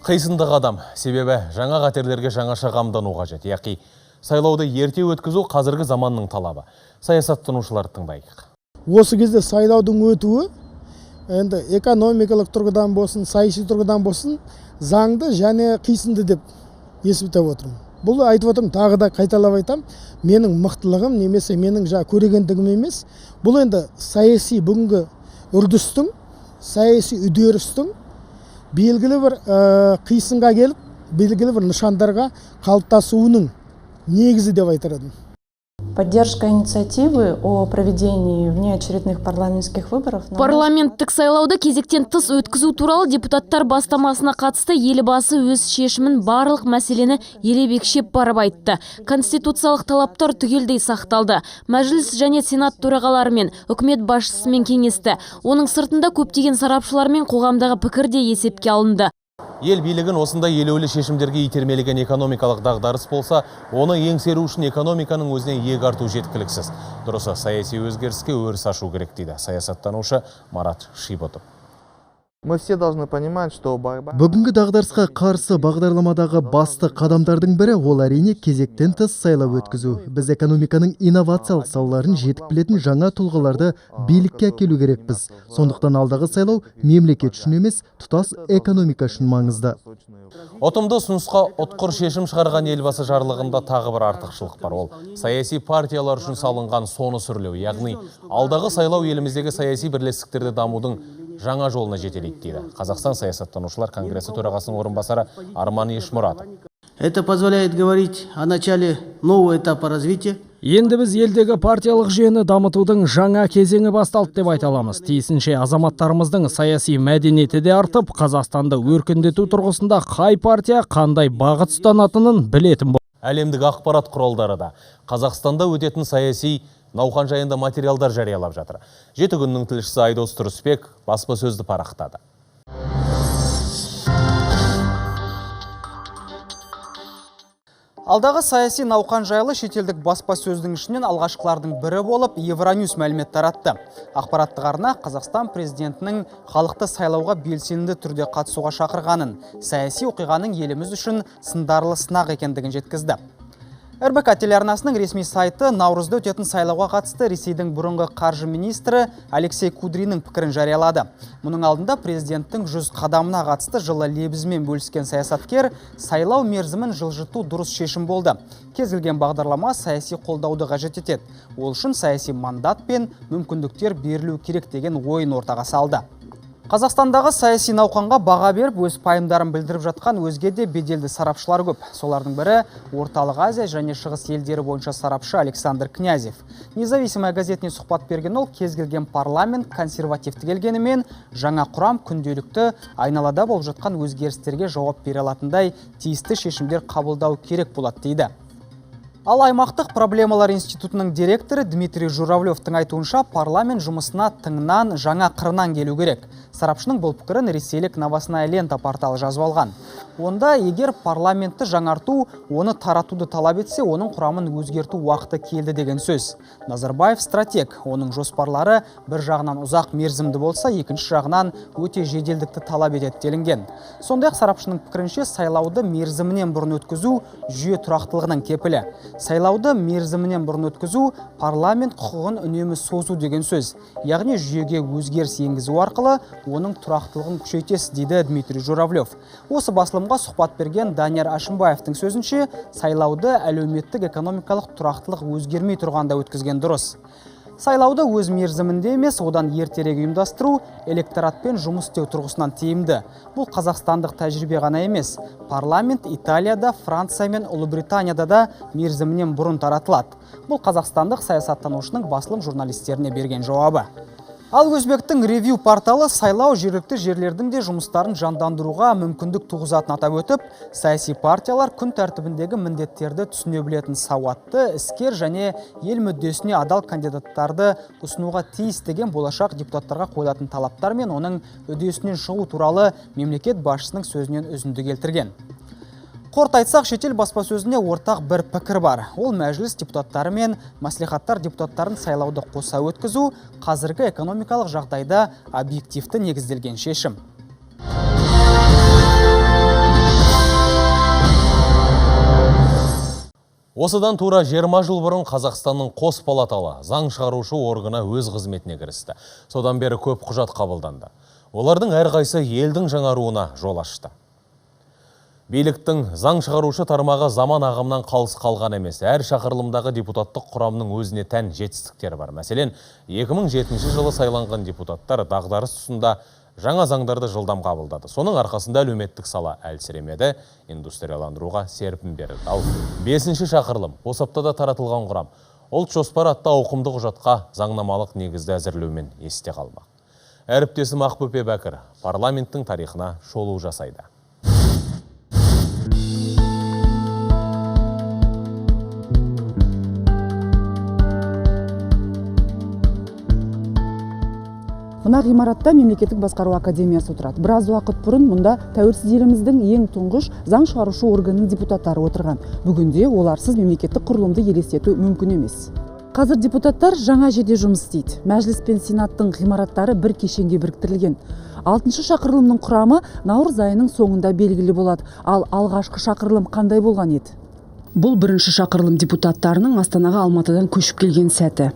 Қисынды қадам, себебі жаңа қатерлерге жаңаша қамдану қажет. Яқи сайлауды ерте өткізу қазіргі заманның талабы. Саясаттанушыларды тыңдайық. Осы кезде сайлаудың өтуі енді экономикалық тұрғыдан болсын, саяси тұрғыдан болсын, заңды және қисынды деп есептеп отырмын. Бұл айтып отырмын, тағы да қайталап айтам, менің мықтылығым немесе менің көрегендігім емес. Бұл енді саяси бүгінгі үрдістің, саяси үдерістің белгілі бір қисынға келіп, белгілі бір нышандарға қалыптасуының негізі деп айтар едім. Поддержка инициативы о проведении внеочередных парламентских выборов. Парламенттік сайлауды кезектен тыс өткізу туралы депутаттар бастамасына қатысты елбасы өз шешімін барлық мәселені елеп-екшеп барып айтты. Конституциялық талаптар түгелдей сақталды. Мәжіліс және сенат төрағалары мен үкімет басшысымен кеңесті. Оның сыртында көптеген сарапшылар мен қоғамдағы пікір де есепке алынды. Ел билігін осындай елеулі шешімдерге итермелеген экономикалық дағдарыс болса, оны еңсеру үшін экономиканың өзіне иек арту жеткіліксіз. Дұрысы, саяси өзгеріске өріс ашу керек дейді саясаттанушы Марат Шибұтов. Мы все должны понимать, что борьба... Бүгінгі дағдарысқа қарсы бағдарламадағы басты қадамдардың бірі ол әрине кезектен тыс сайлау өткізу. Біз экономиканың инновациялық салаларын жетік білетін жаңа тұлғаларды билікке әкелу керекпіз. Сондықтан алдағы сайлау мемлекет үшін емес, тұтас экономика үшін маңызды. Отымды ұсынысқа ұтқыр шешім шығарған елбасы жарлығында тағы бір артықшылық бар. Ол саяси партиялар үшін салынған соны сүрлеу, яғни алдағы сайлау еліміздегі саяси бірлестіктерді дамудың жаңа жолына жетелейді дейді Қазақстан саясаттанушылар конгресі төрағасының орынбасары Арман Ешмұратов. Это позволяет говорить о начале нового этапа развития. Енді біз елдегі партиялық жүйені дамытудың жаңа кезеңі басталды деп айта аламыз. Тиісінше азаматтарымыздың саяси мәдениеті де артып, Қазақстанды өркендету тұрғысында қай партия қандай бағыт ұстанатынын білетін болды. Әлемдік ақпарат құралдары да Қазақстанда өтетін саяси науқан жайында материалдар жариялап жатыр. 7 күннің тілшісі Айдос Тұрысбек баспасөзді парақтады. Алдағы саяси науқан жайлы шетелдік баспасөздің ішінен алғашқылардың бірі болып Евроньюс мәлімет таратты. Ақпараттық арна Қазақстан президентінің халықты сайлауға белсенді түрде қатысуға шақырғанын, саяси оқиғаның еліміз үшін сындарлы сынақ екендігін жеткізді. РБК телеарнасының ресми сайты наурызда өтетін сайлауға қатысты Ресейдің бұрынғы қаржы министрі Алексей Кудриннің пікірін жариялады. Мұның алдында президенттің 100 қадамына қатысты жылы лебізімен бөліскен саясаткер сайлау мерзімін жылжыту дұрыс шешім болды. Кез келген бағдарлама саяси қолдауды қажет етеді. Ол үшін саяси мандат пен мүмкіндіктер берілу керек деген ойын ортаға салды. Қазақстандағы саяси науқанға баға беріп, өз пайымдарын білдіріп жатқан өзге де беделді сарапшылар көп. Солардың бірі Орталық Азия және Шығыс елдері бойынша сарапшы Александр Князев. Независимая газетіне сұхбат берген ол, кез келген парламент консервативті келгенімен, жаңа құрам күнделікті айналада болып жатқан өзгерістерге жауап бере алатындай тиісті шешімдер қабылдау керек болады дейді. Ал аймақтық проблемалар институтының директоры Дмитрий Журавлевтің айтуынша парламент жұмысына тыңнан, жаңа қырынан келу керек. Сарапшының бұл пікірін ресейлік Новостная лента порталы жазып алған. Онда егер парламентті жаңарту, оны таратуды талап етсе, оның құрамын өзгерту уақыты келді деген сөз. Назарбаев стратег, оның жоспарлары бір жағынан ұзақ мерзімді болса, екінші жағынан өте жеделдікті талап етеді делінген. Сондай-ақ сарапшының пікірінше сайлауды мерзімінен бұрын өткізу жүйе тұрақтылығының кепілі. Сайлауды мерзімінен бұрын өткізу парламент құқығын үнемі созу деген сөз. Яғни жүйеге өзгеріс енгізу арқылы оның тұрақтылығын күшейтесіз, дейді Дмитрий Журавлев. Осы басылымға сұхбат берген Данияр Ашымбаевтың сөзінше, сайлауды әлеуметтік экономикалық тұрақтылық өзгермей тұрғанда өткізген дұрыс. Сайлауды өз мерзімінде емес, одан ертерек ұйымдастыру электоратпен жұмыс істеу тұрғысынан тиімді. Бұл қазақстандық тәжірибе ғана емес. Парламент Италияда, Франция мен Ұлыбританияда да мерзімінен бұрын таратылады. Бұл қазақстандық саясаттанушының басылым журналистеріне берген жауабы. Ал өзбектің ревью порталы сайлау жергілікті жерлердің де жұмыстарын жандандыруға мүмкіндік туғызатынын атап өтіп, саяси партиялар күн тәртібіндегі міндеттерді түсіне білетін сауатты, іскер және ел мүддесіне адал кандидаттарды ұсынуға тиіс деген болашақ депутаттарға қойылатын талаптар мен оның үдесінен шығу туралы мемлекет басшысының сөзінен үзінді келтірген. Қорыта айтсақ, шетел баспасөзіне ортақ бір пікір бар. Ол мәжіліс депутаттары мен мәслихаттар депутаттарын сайлауды қоса өткізу қазіргі экономикалық жағдайда объективті негізделген шешім. Осыдан тура 20 жыл бұрын Қазақстанның қос палаталы заң шығарушы органы өз қызметіне кірісті. Содан бері көп құжат қабылданды. Олардың әрқайсысы елдің жаңаруына жол ашты. Биліктің заң шығарушы тармағы заман ағымнан қалыс қалған емес. Әр шақырылымдағы депутаттық құрамның өзіне тән жетістіктері бар. Мәселен, 2007 жылы сайланған депутаттар дағдарыс тұсында жаңа заңдарды жылдам қабылдады. Соның арқасында әлеуметтік сала әлсіремеді, индустрияландыруға серпін берді. Ал 5-ші шақырылым осы аптада таратылған құрам ұлт жоспары атты ауқымды құжатқа заңнамалық негізді әзірлеумен есте қалмақ. Әріптесім Ақбөпе Бәкір парламенттің тарихына шолу жасайды. Мына ғимаратта мемлекеттік басқару академиясы отырады. Біраз уақыт бұрын мұнда тәуелсіз еліміздің ең тұңғыш заң шығарушы органының депутаттары отырған. Бүгінде оларсыз мемлекеттік құрылымды елестету мүмкін емес. Қазір депутаттар жаңа жерде жұмыс істейді. Мәжіліс пен сенаттың ғимараттары бір кешенге біріктірілген. 6-шы шақырылымның құрамы наурыз айының соңында белгілі болады. Ал алғашқы шақырылым қандай болған еді? Бұл бірінші шақырылым депутаттарының Астанаға Алматыдан көшіп келген сәті.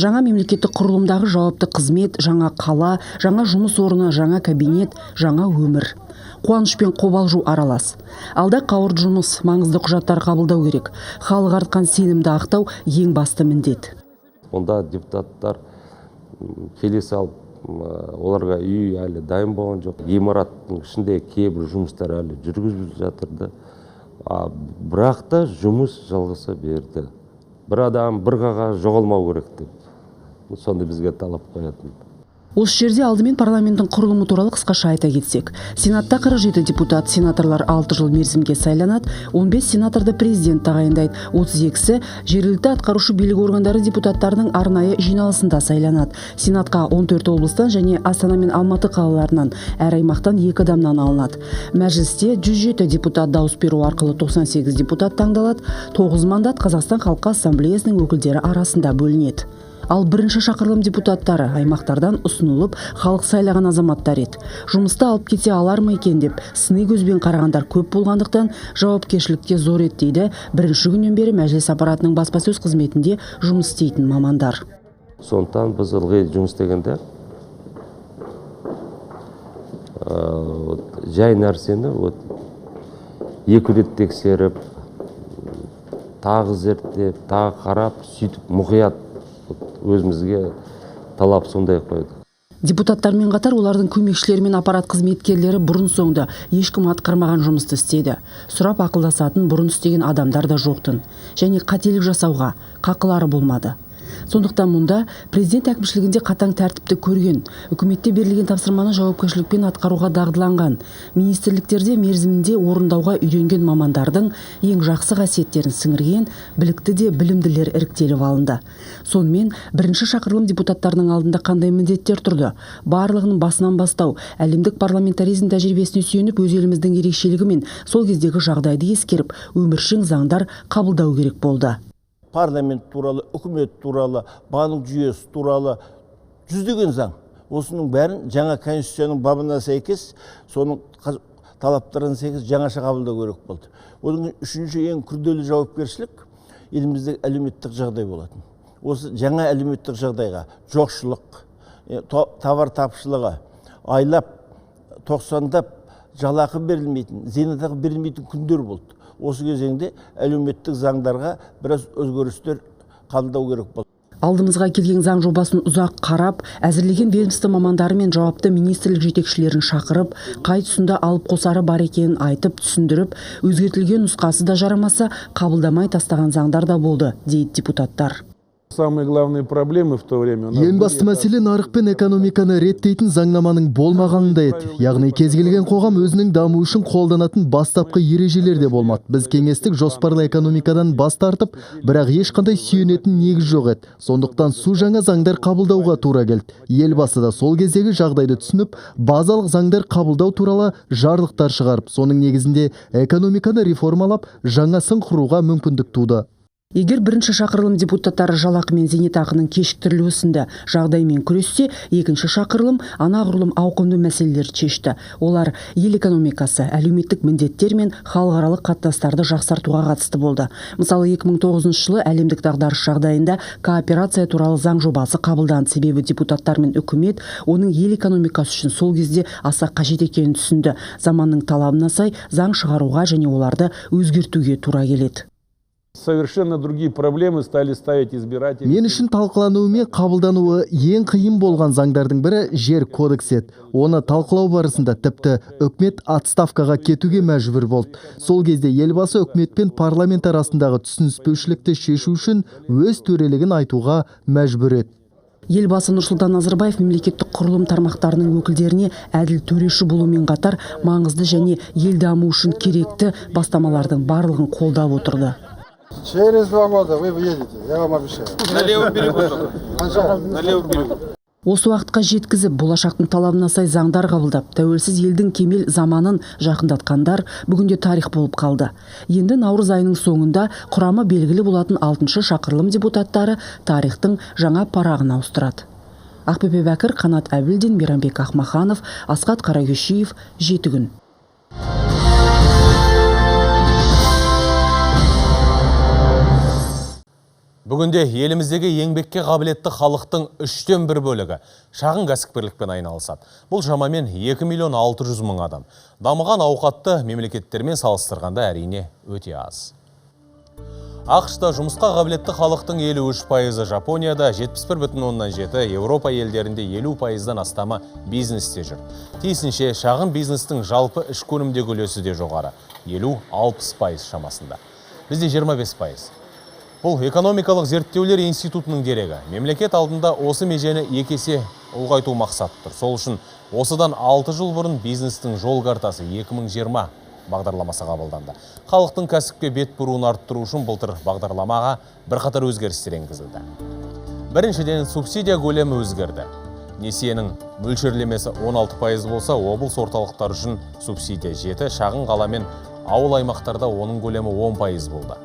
Жаңа мемлекеттік құрылымдағы жауапты қызмет, жаңа қала, жаңа жұмыс орны, жаңа кабинет, жаңа өмір. Қуаныш пен қобалжу аралас. Алда қауырт жұмыс, маңызды құжаттар қабылдау керек. Халық артқан сенімді ақтау ең басты міндет. Онда депутаттар келе салып, оларға үй әлі дайын болған жоқ. Ғимараттың ішінде кейбір жұмыстар әлі жүргізіліп жатырды. Бірақ та жұмыс жалғаса берді. Бір адам бір қағаз жоғалмау керек деп. Сонда бізге талап қоятын. Осы жерде алдымен парламенттің құрылымы туралы қысқаша айта кетсек. Сенатта 47 депутат, сенаторлар 6 жыл мерзімге сайланады, 15 сенаторды президент тағайындайды, 32-сі жергілікті атқарушы билік органдары депутаттарының арнайы жиналысында сайланады. Сенатқа 14 облыстан және Астана мен Алматы қалаларынан, әр аймақтан 2 адамнан алынады. Мәжілісте 107 депутат дауыс беру арқылы 98 депутат таңдалады, 9 мандат Қазақстан Халқы Ассамблеясының өкілдері арасында бөлінеді. Ал бірінші шақырылым депутаттары аймақтардан ұсынылып, халық сайлаған азаматтар еді. Жұмысты алып кете алар ма екен деп сыни көзбен қарағандар көп болғандықтан жауапкершілікте зор еді дейді бірінші күннен бері мәжіліс аппаратының баспасөз қызметінде жұмыс істейтін мамандар. Сондықтан біз ылғи жұмыс істегенде жай нәрсені екі рет тексеріп, тағы зерттеп, тағы қарап, сөйтіп мұқият өзімізге талап сондай қойдық. Депутаттармен қатар олардың көмекшілері мен аппарат қызметкерлері бұрын соңды ешкім атқармаған жұмысты істеді. Сұрап ақылдасатын бұрын істеген адамдар да жоқтын. Және қателік жасауға қақылары болмады. Сондықтан мұнда президент әкімшілігінде қатаң тәртіпті көрген, үкіметте берілген тапсырманы жауапкершілікпен атқаруға дағдыланған, министрліктерде мерзімінде орындауға үйренген мамандардың ең жақсы қасиеттерін сіңірген, білікті де білімділер іріктеліп алынды. Сонымен бірінші шақырылым депутаттарының алдында қандай міндеттер тұрды? Барлығының басынан бастау, әлемдік парламентаризм тәжірибесіне сүйеніп, өз еліміздің ерекшелігі мен сол кездегі жағдайды ескеріп, өміршең заңдар қабылдау керек болды. Парламент туралы, үкімет туралы, банк жүйесі туралы жүздеген заң. Осының бәрін жаңа конституцияның бабына сәйкес, соның талаптарына сәйкес жаңаша қабылдау керек болды. Оның үшінші ең күрделі жауапкершілік еліміздегі әлеуметтік жағдай болатын. Осы жаңа әлеуметтік жағдайға жоқшылық, товар тапшылығы, айлап, 90-дап жалақы берілмейтін, зейнетақы берілмейтін күндер болды. Осы кезеңде әлеуметтік заңдарға біраз өзгерістер қабылдау керек болды. Алдымызға келген заң жобасын ұзақ қарап, әзірлеген ведомство мамандары мен жауапты министрлік жетекшілерін шақырып, қай тұсында алып қосары бар екенін айтып, түсіндіріп, өзгертілген нұсқасы да жарамаса, қабылдамай тастаған заңдар да болды, дейді депутаттар. Самые главные проблемы в то время. Ең басты мәселе нарық пен экономиканы реттейтін заңнаманың болмағанында еді. Яғни кез келген қоғам өзінің даму үшін қолданатын бастапқы ережелер де болмады. Біз кеңестік жоспарлы экономикадан бас тартып, бірақ ешқандай сүйенетін негіз жоқ еді. Сондықтан су жаңа заңдар қабылдауға тура келді. Елбасы да сол кездегі жағдайды түсініп, базалық заңдар қабылдау туралы жарлықтар шығарып, соның негізінде экономиканы реформалап, жаңасын құруға мүмкіндік туды. Егер бірінші шақырылым депутаттары жалақы мен зейнетақының кешіктірілуі сынды жағдаймен күрессе, екінші шақырылым анағұрлым ауқымды мәселелерді шешті. Олар ел экономикасы, әлеуметтік міндеттер мен халықаралық қатынастарды жақсартуға қатысты болды. Мысалы, 2009 жылы әлемдік дағдарыс жағдайында кооперация туралы заң жобасы қабылданды. Себебі депутаттар мен үкімет оның ел экономикасы үшін сол кезде аса қажет екенін түсінді. Заманның талабына сай заң шығаруға және оларды өзгертуге тура келеді. Совершенно другие проблемы стали ставить избиратели. Мен үшін талқылануы мен қабылдануы ең қиын болған заңдардың бірі жер кодексі еді. Оны талқылау барысында тіпті үкімет отставкаға кетуге мәжбүр болды. Сол кезде елбасы үкімет пен парламент арасындағы түсініспеушілікті шешу үшін өз төрелігін айтуға мәжбүр еді. Елбасы Нұрсұлтан Назарбаев мемлекеттік құрылым тармақтарының өкілдеріне әділ төреші болумен қатар маңызды және ел дамуы үшін керекті бастамалардың барлығын қолдап отырды. Через 2 года вы въедете, я вам обещаю. На левом берегу. На левом берегу. Осы уақытқа жеткізіп, болашақтың талабына сай заңдар қабылдап, тәуелсіз елдің кемел заманын жақындатқандар бүгінде тарих болып қалды. Енді наурыз айының соңында құрамы белгілі болатын 6-шы шақырылым депутаттары тарихтың жаңа парағын ауыстырады. Ақбөпе Бәкір, Қанат Әбілдин, Мейрамбек Ақмаханов, Асқат Қаракөшиев, 7 күн. Бүгінде еліміздегі еңбекке қабілетті халықтың 1/3 бөлігі шағын кәсіпкерлікпен айналысады. Бұл шамамен 2.600.000 адам. Дамыған ауқатты мемлекеттермен салыстырғанда әрине өте аз. ақш-та жұмысқа қабілетті халықтың 53%, Жапонияда 71,7%, Еуропа елдерінде 50%-дан астамы бизнесте жүр. Тиісінше шағын бизнестің жалпы ішкі өнімдегі үлесі де жоғары, 50-60% шамасында. Бізде 25%. Бұл экономикалық зерттеулер институтының дерегі. Мемлекет алдында осы межені 2 есе ұлғайту мақсат тұр. Сол үшін осыдан 6 жыл бұрын бизнестің жол картасы 2020 бағдарламасы қабылданды. Халықтың кәсіпке бет бұруын арттыру үшін былтыр бағдарламаға бірқатар өзгерістер енгізілді. Біріншіден, субсидия көлемі өзгерді. Несиенің мөлшерлемесі 16% болса, облыс орталықтары үшін субсидия 7, шағын қала мен ауыл аймақтарда оның көлемі 10% болды.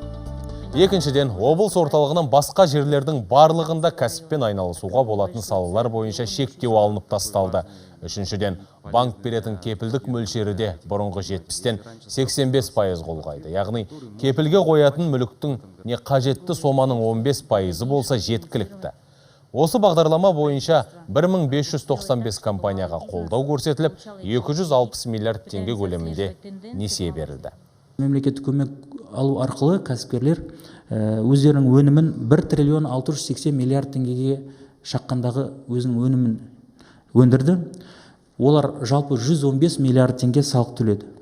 Екіншіден, облыс орталығынан басқа жерлердің барлығында кәсіппен айналысуға болатын салалар бойынша шектеу алынып тасталды. Үшіншіден, банк беретін кепілдік мөлшері де бұрынғы 70-тен 85% ұлғайды. Яғни, кепілге қоятын мүліктің не қажетті соманың 15% болса жеткілікті. Осы бағдарлама бойынша 1595 компанияға қолдау көрсетіліп, 260 миллиард теңге көлемінде несие берілді. Мемлекеттік көмек алу арқылы кәсіпкерлер өздерінің өнімін 1 триллион 680 миллиард теңгеге шаққандағы өзінің өнімін өндірді. Олар жалпы 115 миллиард теңге салық төледі.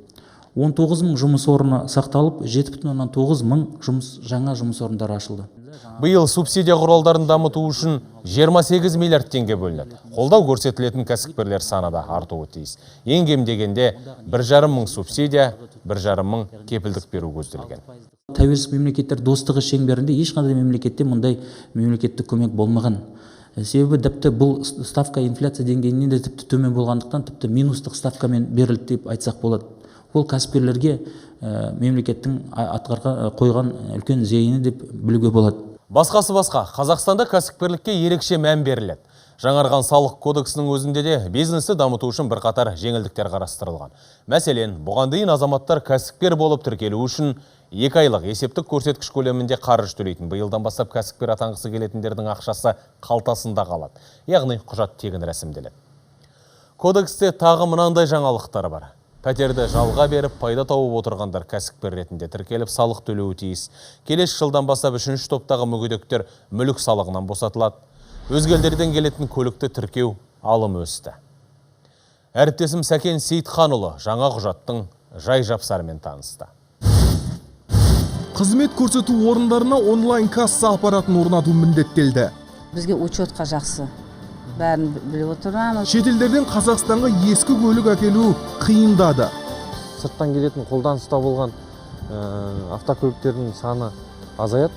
19 мың жұмыс орны сақталып, 7,9 мың жаңа жұмыс орындары ашылды. Биыл субсидия құралдарын дамыту үшін 28 миллиард теңге бөлінеді. Қолдау көрсетілетін кәсіпкерлер саны да артуы тиіс. Ең кем дегенде 1,5 мың субсидия, 1,5 мың кепілдік беру көзделген. Тәуелсіз мемлекеттер достығы шеңберінде ешқандай мемлекетте мұндай мемлекеттік көмек болмаған. Себебі тіпті бұл ставка инфляция деңгейінен де тіпті төмен болғандықтан тіпті минустық ставкамен берілді деп айтсақ болады. Ол кәсіпкерлерге мемлекеттің қойған үлкен зейіні деп білуге болады. Басқасы басқа, Қазақстанда кәсіпкерлікке ерекше мән беріледі. Жаңарған салық кодексінің өзінде де бизнесті дамыту үшін бірқатар жеңілдіктер қарастырылған. Мәселен, бұған дейін азаматтар кәсіпкер болып тіркелу үшін 2 айлық есептік көрсеткіш көлемінде қаржы төлейтін. Биылдан бастап кәсіпкер атанғысы келетіндердің ақшасы қалтасында қалады. Яғни құжат тегін рәсімделеді. Кодексте тағы мынандай жаңалықтар бар. Пәтерді жалға беріп, пайда тауып отырғандар кәсіпкер ретінде тіркеліп, салық төлеуі тиіс. Келесі жылдан бастап 3-ші топтағы мүгедектер мүлік салығынан босатылады. Өзге елдерден келетін көлікті тіркеу алымы өсті. Әріптесім Сәкен Сейітханұлы жаңа құжаттың жай-жапсарымен танысты. Қызмет көрсету орындарына онлайн касса аппаратын орнату міндеттелді. Бізге учетқа жақсы. Бәрін біліп отырамыз. Шетелдерден Қазақстанға ескі көлік әкелу қиындады. Сырттан келетін қолданыста болған автокөліктердің саны азаяды.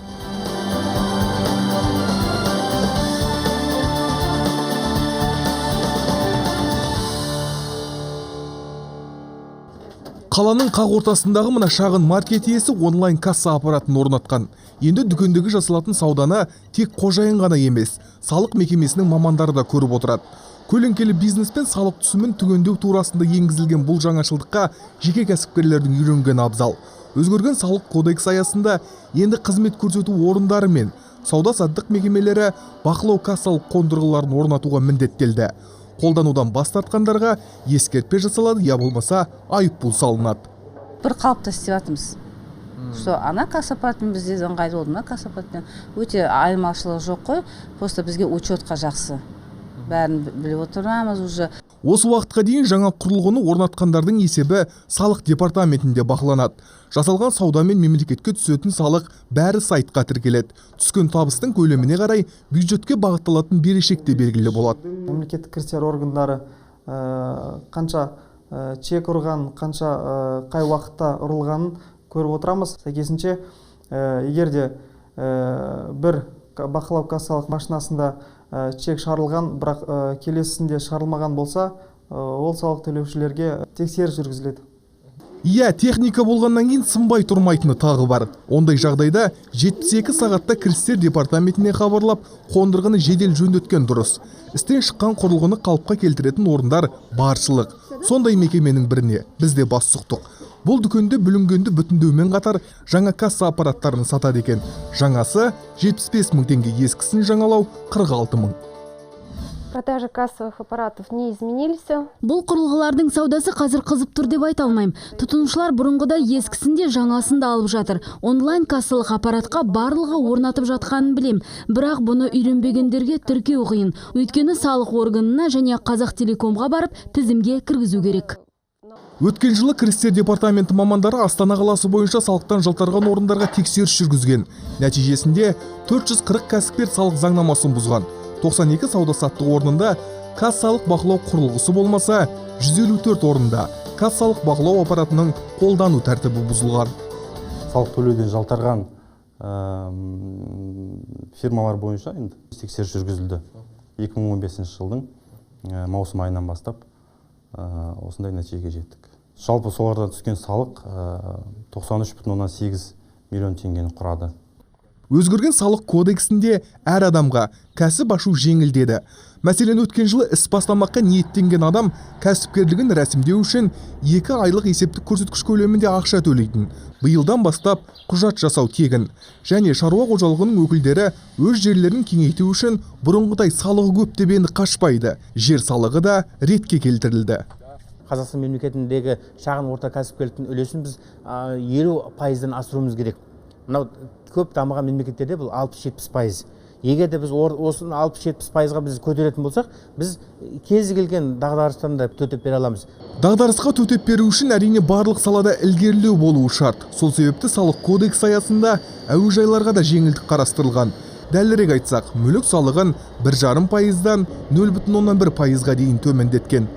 Қаланың қақ ортасындағы мына шағын маркет иесі онлайн касса аппаратын орнатқан. Енді дүкендегі жасалатын сауданы тек қожайын ғана емес, салық мекемесінің мамандары да көріп отырады. Көлеңкелі бизнес пен салық түсімін түгендеу турасында енгізілген бұл жаңашылдыққа жеке кәсіпкерлердің үйренген абзал. Өзгерген салық кодекс аясында енді қызмет көрсету орындары мен сауда-саттық мекемелері бақылау кассалық қондырғыларын орнатуға міндеттелді. Қолданудан бас тартқандарға ескертпе жасалады, я болмаса айыппұл салынады. Бір қалыпта істеп жатырмыз. Что ана касса аппаратын бізде ыңғайлы болды, мына касса аппаратын өте айырмашылығы жоқ қой, просто бізге учетқа жақсы. Бәрін біліп отырамыз уже. Осы уақытқа дейін жаңа құрылғыны орнатқандардың есебі салық департаментінде бақыланады. Жасалған сауда мен мемлекетке түсетін салық бәрі сайтқа тіркеледі. Түскен табыстың көлеміне қарай бюджетке бағытталатын берешек те белгілі болады. Мемлекеттік кірістер органдары қанша чек ұрған, қанша қай уақытта ұрылғанын көріп отырамыз. Сәйкесінше егерде бір бақылау кассалық машинасында чек шығарылған, бірақ келесісінде шығарылмаған болса, ол салық төлеушілерге тексеріс жүргізіледі. Иә, техника болғаннан кейін сынбай тұрмайтыны тағы бар. Ондай жағдайда 72 сағатта кірістер департаментіне хабарлап, қондырғыны жедел жөндеткен дұрыс. Істен шыққан құрылғыны қалыпқа келтіретін орындар баршылық. Сондай мекеменің біріне біз де бас сұқтық. Бұл дүкенде бүлінгенді бүтіндеумен қатар жаңа касса аппараттарын сатады екен. Жаңасы 75 мың теңге, ескісін жаңалау 46 мың. Продажи кассовых аппаратов не изменились. Бұл құрылғылардың саудасы қазір қызып тұр деп айта алмаймын. Тұтынушылар бұрынғыда ескісінде жаңасында алып жатыр. Онлайн кассалық аппаратқа барлығы орнатып жатқанын білем. Бірақ бұны үйренбегендерге тіркеу қиын. Өйткені салық органына және Қазақтелекомға барып тізімге кіргізу керек. Өткен жылы кірістер департаменті мамандары Астана қаласы бойынша салықтан жалтарған орындарға тексеріс жүргізген. Нәтижесінде 440 кәсіпкер салық заңнамасын бұзған. 92 сауда-саттық орнында кассалық бақылау құрылғысы болмаса, 154 орында кассалық бақылау аппаратының қолдану тәртібі бұзылған. Салық төлеуден жалтарған фирмалар бойынша тексеріс жүргізілді. 2015 жылдың маусым айынан бастап осындай нәтижеге жеттік. Жалпы солардан түскен салық 93,8 миллион теңгені құрады. Өзгерген салық кодексінде әр адамға кәсіп ашу жеңілдеді. Мәселен, өткен жылы іс бастамаққа ниеттенген адам кәсіпкерлігін рәсімдеу үшін 2 айлық есептік көрсеткіш көлемінде ақша төлейтін. Биылдан бастап құжат жасау тегін. Және шаруа қожалығының өкілдері өз жерлерін кеңейту үшін бұрынғыдай салығы көп деп енді қашпайды. Жер салығы да ретке келтірілді. Қазақстан мемлекетіндегі шағын орта кәсіпкерліктің үлесін біз 50%-дан асыруымыз керек. Мынау көп дамыған мемлекеттерде бұл 60-70%. Егер де біз осыны 60-70%-ға біз көтеретін болсақ, біз кез келген дағдарыстан да төтеп бере аламыз. Дағдарысқа төтеп беру үшін әрине барлық салада ілгерілеу болуы шарт. Сол себепті салық кодекс аясында әуежайларға да жеңілдік қарастырылған. Дәлірек айтсақ, мүлік салығын 1,5%-дан 0,1%-ға дейін төмендеткен.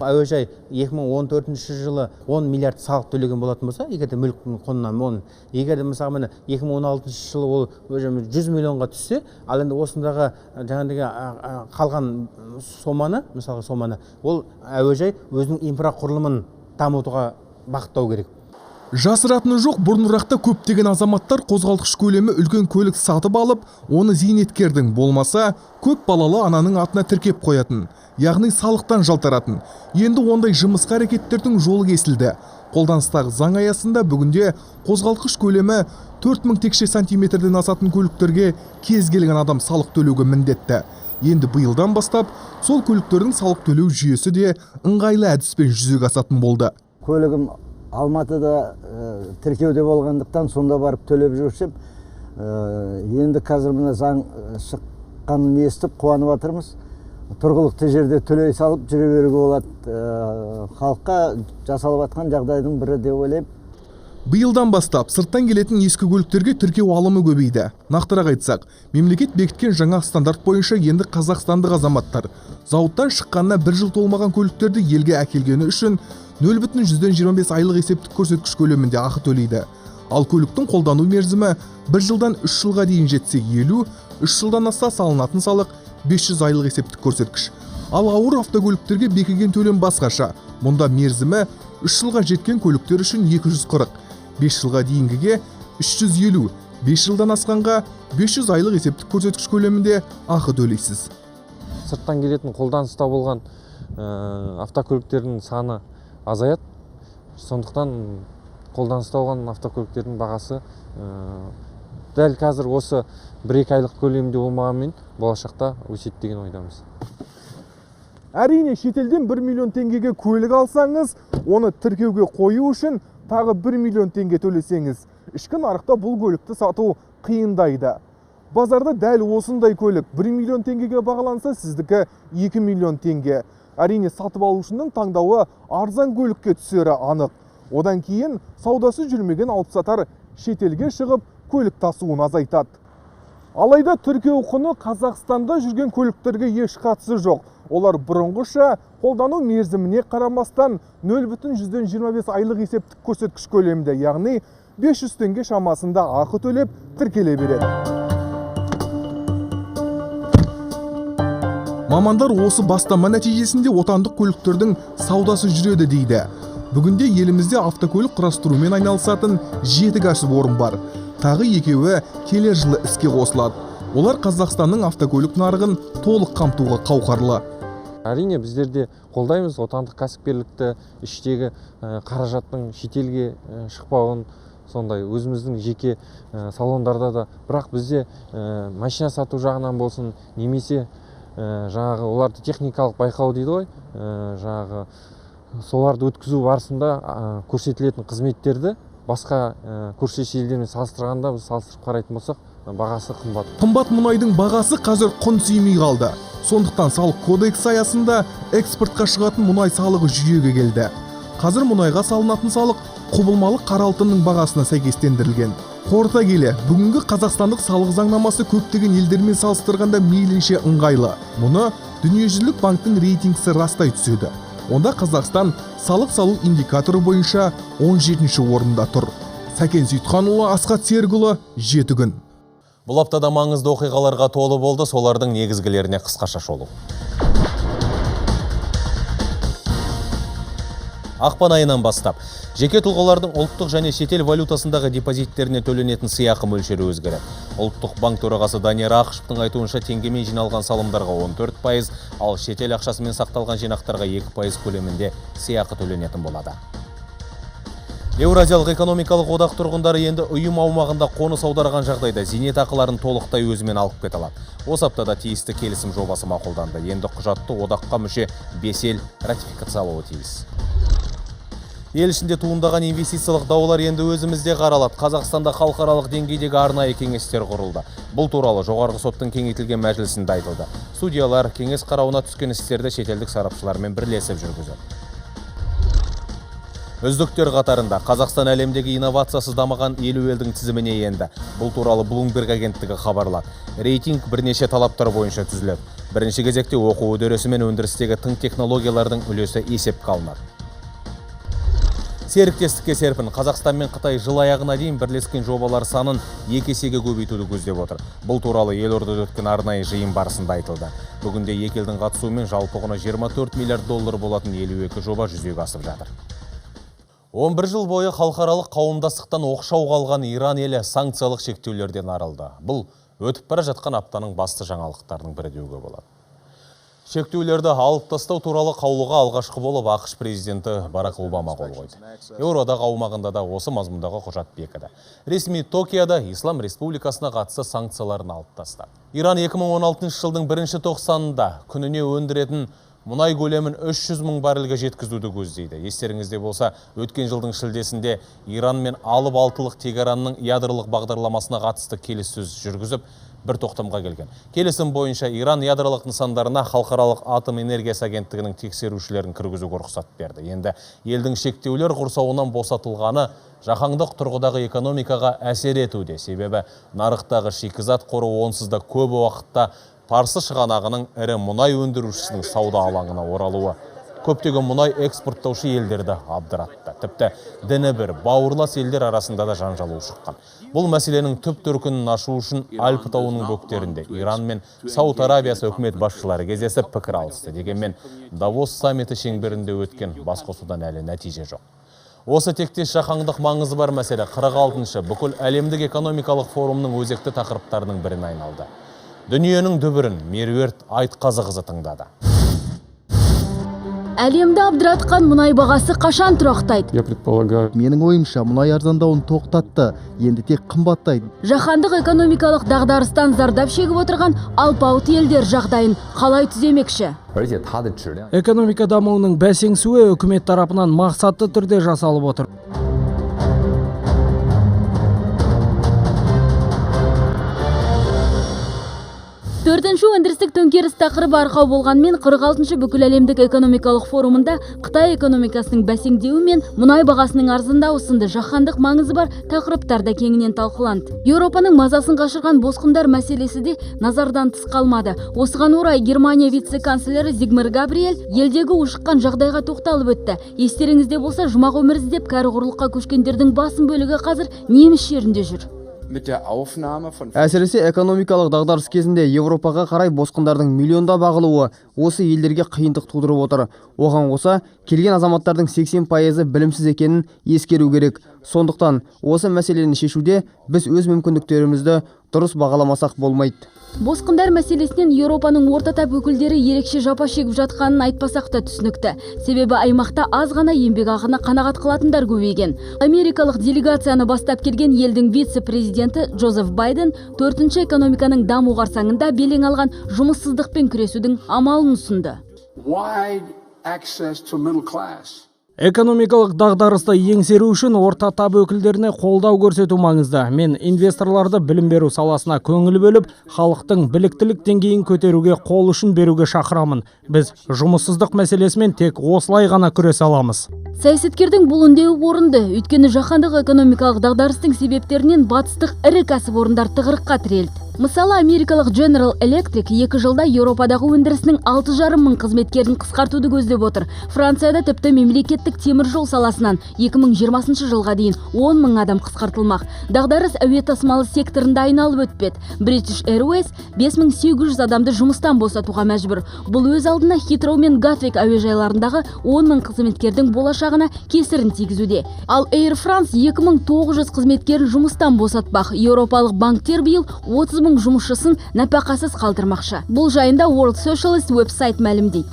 Әуежай 2014 жылы 10 миллиард салық төлеген болатын болса, егер де мүліктің құнынан 10, егер де мысалы 2016 жылы ол 100 миллионға түссе, ал енді осындағы жаңағыдегі қалған соманы, мысалы соманы, ол әуежай өзінің инфрақұрылымын дамытуға бағыттау керек. Жасыратыны жоқ, бұрынырақта көптеген азаматтар қозғалтқыш көлемі үлкен көлік сатып алып, оны зейнеткердің болмаса көп балалы ананың атына тіркеп қоятын, яғни салықтан жалтаратын. Енді ондай жұмысқа әрекеттердің жолы кесілді. Қолданыстағы заң аясында бүгінде қозғалтқыш көлемі 4000 текше сантиметрден асатын көліктерге кез келген адам салық төлеуге міндетті. Енді биылдан бастап сол көліктердің салық төлеу жүйесі де ыңғайлы әдіспен жүзеге асатын болды. Көлігім Алматыда тіркеуде болғандықтан сонда барып төлеп жүрсем, енді қазір мына заң шыққанын естіп қуанып жатырмыз. Тұрғылықты жерде төлей салып жүре беруге болады. Халыққа жасалып жатқан жағдайдың бірі деп ойлаймын. Биылдан бастап сырттан келетін ескі көліктерге тіркеу алымы көбейді. Нақтырақ айтсақ, мемлекет бекіткен жаңа стандарт бойынша енді қазақстандық азаматтар зауыттан шыққанына 1 жыл толмаған көліктерді елге әкелгені үшін 0,25 айлық есептік көрсеткіш көлемінде ақы төлейді. Ал көліктің қолдану мерзімі 1 жылдан 3 жылға дейін жетсе 50, 3 жылдан асса салынатын салық 500 айлық есептік көрсеткіш. Ал ауыр автокөліктерге бекіген төлем басқаша. Мұнда мерзімі 3 жылға жеткен көліктер үшін 240, 5 жылға дейінгіге 350, 5 жылдан асқанға 500 айлық есептік көрсеткіш көлемінде ақы төлейсіз. Сырттан келетін қолданыста болған автокөліктердің саны азаяды. Сондықтан қолданыста болған автокөліктердің бағасы дәл қазір осы 1-2 айлық көлемінде болмағанмен болашақта өседі деген ойдамыз. Әрине, шетелден 1 миллион теңгеге көлік алсаңыз, оны тіркеуге қою үшін тағы 1 миллион теңге төлесеңіз, ішкі нарықта бұл көлікті сату қиындайды. Базарда дәл осындай көлік 1 миллион теңгеге бағаланса, сіздікі 2 миллион теңге. Әрине, сатып алушының таңдауы арзан көлікке түсері анық. Одан кейін саудасы жүрмеген алыпсатар шетелге шығып көлік тасуын азайтады. Алайда тіркеу құны Қазақстанда жүрген көліктерге еш қатысы жоқ. Олар бұрынғыша қолдану мерзіміне қарамастан 0,25 айлық есептік көрсеткіш көлемінде, яғни 500 теңге шамасында ақы төлеп тіркеле береді. Мамандар осы бастама нәтижесінде отандық көліктердің саудасы жүреді дейді. Бүгінде елімізде автокөлік құрастырумен айналысатын 7 кәсіпорын бар. Тағы 2-і келер жылы іске қосылады. Олар Қазақстанның автокөлік нарығын толық қамтуға қауқарлы. Әрине, біздерде қолдаймыз отандық кәсіпкерлікті, іштегі қаражаттың шетелге шықпауын, сондай өзіміздің жеке салондарда да. Бірақ бізде машина сату жағынан болсын, немесе жаңағы оларды техникалық байқау дейді ғой, жаңағы соларды өткізу барысында көрсетілетін қызметтерді басқа көршілес елдермен салыстырғанда біз салыстырып қарайтын болсақ, бағасы қымбат. Қымбат мұнайдың бағасы қазір құн сүймей қалды. Сондықтан салық кодекс аясында экспортқа шығатын мұнай салығы жүйеге келді. Қазір мұнайға салынатын салық құбылмалы қара алтынның бағасына сәйкестендірілген. Қорыта келе, бүгінгі қазақстандық салық заңнамасы көптеген елдермен салыстырғанда мейлінше ыңғайлы. Мұны Дүниежүзілік банктың рейтингісі растай түседі. Онда Қазақстан салық салу индикаторы бойынша 17-ші орында тұр. Сәкен Сейітханұлы, Асқат Серікұлы, 7 күн. Бұл аптада маңызды оқиғаларға толы болды, солардың негізгілеріне қысқаша шолу. Ақпан айынан бастап жеке тұлғалардың ұлттық және шетел валютасындағы депозиттеріне төленетін сыйақы мөлшері өзгереді. Ұлттық банк төрағасы Данияр Ақышевтың айтуынша теңгемен жиналған салымдарға 14%, ал шетел ақшасымен сақталған жинақтарға 2% көлемінде сыйақы төленетін болады. Еуразиялық экономикалық одақ тұрғындары енді ұйым аумағында қоныс аударған жағдайда зейнетақыларын толықтай өзімен алып кете алады. Осы аптада тиісті келісім жобасы мақұлданды. Енді құжатты одаққа мүше 5 ел ратификациялауы тиіс. Ел ішінде туындаған инвестициялық даулар енді өзімізде қаралады. Қазақстанда халықаралық деңгейдегі арнайы кеңестер құрылды. Бұл туралы жоғарғы соттың кеңейтілген мәжілісінде айтылды. Судьялар кеңес қарауына түскен істерді шетелдік сарапшылармен бірлесіп жүргізеді. Үздіктер қатарында Қазақстан әлемдегі инновациясыз дамыған 50 елдің тізіміне енді. Бұл туралы Bloomberg агенттігі хабарлады. Рейтинг бірнеше талаптар бойынша түзіледі. Бірінші кезекте оқу үдерісі мен өндірістегі тың технологиялардың үлесі есепке алынады. Серіктестікке серпін. Қазақстан мен Қытай жыл аяғына дейін бірлескен жобалар санын 2 есеге көбейтуді көздеп отыр. Бұл туралы елордада өткен арнайы жиын барысында айтылды. Бүгінде екі елдің қатысуымен жалпы құны 24 миллиард доллар болатын 52 жоба жүзеге асып жатыр. 11 жыл бойы халықаралық қауымдастықтан оқшау қалған Иран елі санкциялық шектеулерден арылды. Бұл өтіп бара жатқан аптаның басты жаңалықтарының бірі деуге болады. Шектеулерді алып тастау туралы қаулыға алғашқы болып ақш президенті Барак Обама қол қойды. Еуроодақ аумағында да осы мазмұндағы құжат бекіді. Ресми Токиода Ислам Республикасына қатысты санкцияларын алып тастады. Иран 2016 жылдың 1-ші тоқсанында күніне өндіретін мұнай көлемін 300 мың баррельге жеткізуді көздейді. Естеріңізде болса, өткен жылдың шілдесінде Иран мен алып алтылық Тегеранның ядролық бағдарламасына қатысты келіссөз жүргізіп, бір тоқтамға келген. Келісім бойынша Иран ядролық нысандарына халықаралық атом энергиясы агенттігінің тексерушілерін кіргізуге рұқсат берді. Енді елдің шектеулер құрсауынан босатылғаны жаһандық тұрғыдағы экономикаға әсер етуде. Себебі нарықтағы шикізат қоры онсыз да көп уақытта Парсы шығанағының ірі мұнай өндірушісінің сауда алаңына оралуы көптеген мұнай экспорттаушы елдерді абдыратты. Тіпті діні бір бауырлас елдер арасында да жанжал ушыққан. Бұл мәселенің түп төркінін ашу үшін Альпі тауының бөктерінде Иран мен Сауд Арабиясы үкімет басшылары кездесіп пікір алысты. Дегенмен Давос саммиті шеңберінде өткен басқосудан әлі нәтиже жоқ. Осы тектес жаһандық маңызы бар мәселе 46-шы бүкіл әлемдік экономикалық форумның өзекті тақырыптарының біріне айналды. Дүниенің дүбірін Меруерт Айтқазықызы тыңдады. Әлемді абдыратқан мұнай бағасы қашан тұрақтайды? Менің ойымша мұнай арзандауын тоқтатты, енді тек қымбаттайды. Жаһандық экономикалық дағдарыстан зардап шегіп отырған алпауыт елдер жағдайын қалай түземекші? Экономика дамуының бәсеңсуі үкімет тарапынан мақсатты түрде жасалып отыр. 4-ші өндірістік төңкеріс тақырыбы арқау болғанмен 46-шы бүкіл әлемдік экономикалық форумында Қытай экономикасының бәсеңдеуі мен мұнай бағасының арзандауы сынды жаһандық маңызы бар тақырыптарда кеңінен талқыланды. Еуропаның мазасын қашырған босқындар мәселесі де назардан тыс қалмады. Осыған орай Германия вице-канцлері Зигмар Габриэль елдегі ушыққан жағдайға тоқталып өтті. Естеріңізде болса, жұмақ өмір іздеп кәрі құрлыққа көшкендердің басым бөлігі қазір неміс жерінде жүр. Әсіресе экономикалық дағдарыс кезінде Еуропаға қарай босқындардың миллиондап ағылуы осы елдерге қиындық тудырып отыр. Оған қоса келген азаматтардың 80% білімсіз екенін ескеру керек. Сондықтан осы мәселені шешуде біз өз мүмкіндіктерімізді дұрыс бағаламасақ болмайды. Босқындар мәселесінен Еуропаның орта тап өкілдері ерекше жапа шегіп жатқанын айтпасақ та түсінікті. Себебі аймақта аз ғана еңбек ақыны қанағат қылатындар көбейген. Америкалық делегацияны бастап келген елдің вице-президенті Джозеф Байден 4-ші экономиканың даму қарсаңында белең алған жұмыссыздықпен күресудің амалын ұсынды. Экономикалық дағдарысты еңсеру үшін орта тап өкілдеріне қолдау көрсету маңызды. Мен инвесторларды білім беру саласына көңіл бөліп, халықтың біліктілік деңгейін көтеруге қол ұшын беруге шақырамын. Біз жұмыссыздық мәселесімен тек осылай ғана күресе аламыз. Саясаткердің бұл үндеуі орынды, өйткені жаһандық экономикалық дағдарыстың себептерінен батыстық ірі кәсіпорындар тығырыққа тірелді. Мысалы, америкалық General Electric 2 жылда Еуропадағы өндірісінің 6,5 мың қызметкерін қысқартуды көздеп отыр. Францияда тіпті мемлекеттік темір жол саласынан 2020 жылға дейін 10 мың адам қысқартылмақ. Дағдарыс әуе тасымалы секторында айналып өтпеді. British Airways 5800 адамды жұмыстан босатуға мәжбүр. Бұл өз алдына Heathrow мен Gatwick әуежайларындағы 10 мың қызметкердің болашағына кесірін тигізуде. Ал Air France 2900 қызметкерін жұмыстан босатпақ. Еуропалық банктер биыл 30 мың жұмысшысын нәпақасыз қалдырмақшы. Бұл жайында World Socialist веб-сайт мәлімдейді.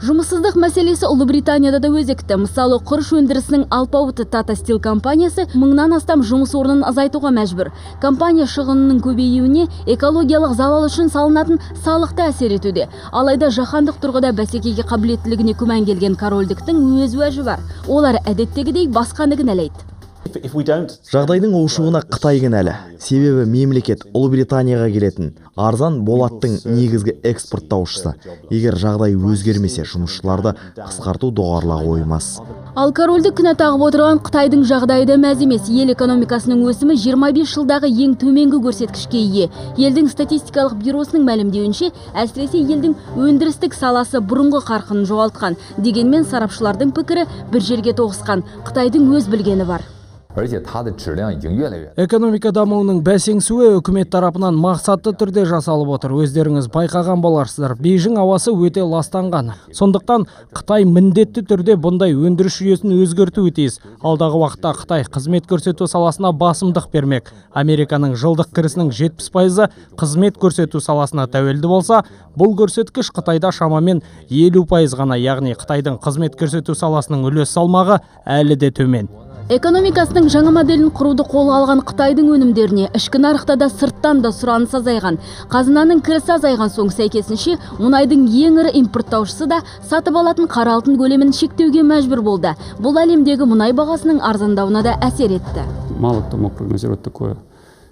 Жұмыссыздық мәселесі Ұлыбританияда да өзекті. Мысалы, құрыш өндірісінің алпауыты Tata Steel компаниясы 1000-нан астам жұмыс орнын азайтуға мәжбүр. Компания шығынының көбеюіне экологиялық залал үшін салынатын салықты әсер етуде. Алайда жаһандық тұрғыда бәсекеге қабілеттілігіне күмән келген корольдіктің өз уәжі бар. Олар әдеттегідей басқаны кінәлайды. Жағдайдың ушығуына Қытай кінәлі. Себебі мемлекет Ұлыбританияға келетін арзан болаттың негізгі экспорттаушысы. Егер жағдай өзгермесе, жұмысшыларды қысқарту доғарыла қоймас. Ал корольдік кінә тағып отырған Қытайдың жағдайы да мәз емес. Ел экономикасының өсімі 25 жылдағы ең төменгі көрсеткішке ие. Елдің статистикалық бюросының мәлімдеуінше, әсіресе елдің өндірістік саласы бұрынғы қарқынын жоғалтқан. Дегенмен сарапшылардың пікірі бір жерге тоғысқан. Қытайдың өз білгені бар. Экономика дамуының бәсеңсуі үкімет тарапынан мақсатты түрде жасалып отыр. Өздеріңіз байқаған боларсыздар. Бейжің ауасы өте ластанған. Сондықтан Қытай міндетті түрде бұндай өндіріс жүйесін өзгертуі тиіс. Алдағы уақытта Қытай қызмет көрсету саласына басымдық бермек. Американың жылдық кірісінің 70% қызмет көрсету саласына тәуелді болса, бұл көрсеткіш Қытайда шамамен 50% ғана, яғни Қытайдың қызмет көрсету саласының үлес салмағы әлі де төмен. Экономикасының жаңа моделін құруды қолға алған Қытайдың өнімдеріне ішкі нарықта да сырттан да сұраныс азайған. Қазынаның кірісі азайған соң сәйкесінше мұнайдың ең ірі импорттаушысы да сатып алатын қара алтын көлемін шектеуге мәжбүр болды. Бұл әлемдегі мұнай бағасының арзандауына да әсер етті. Мало кто мог прогнозировать такое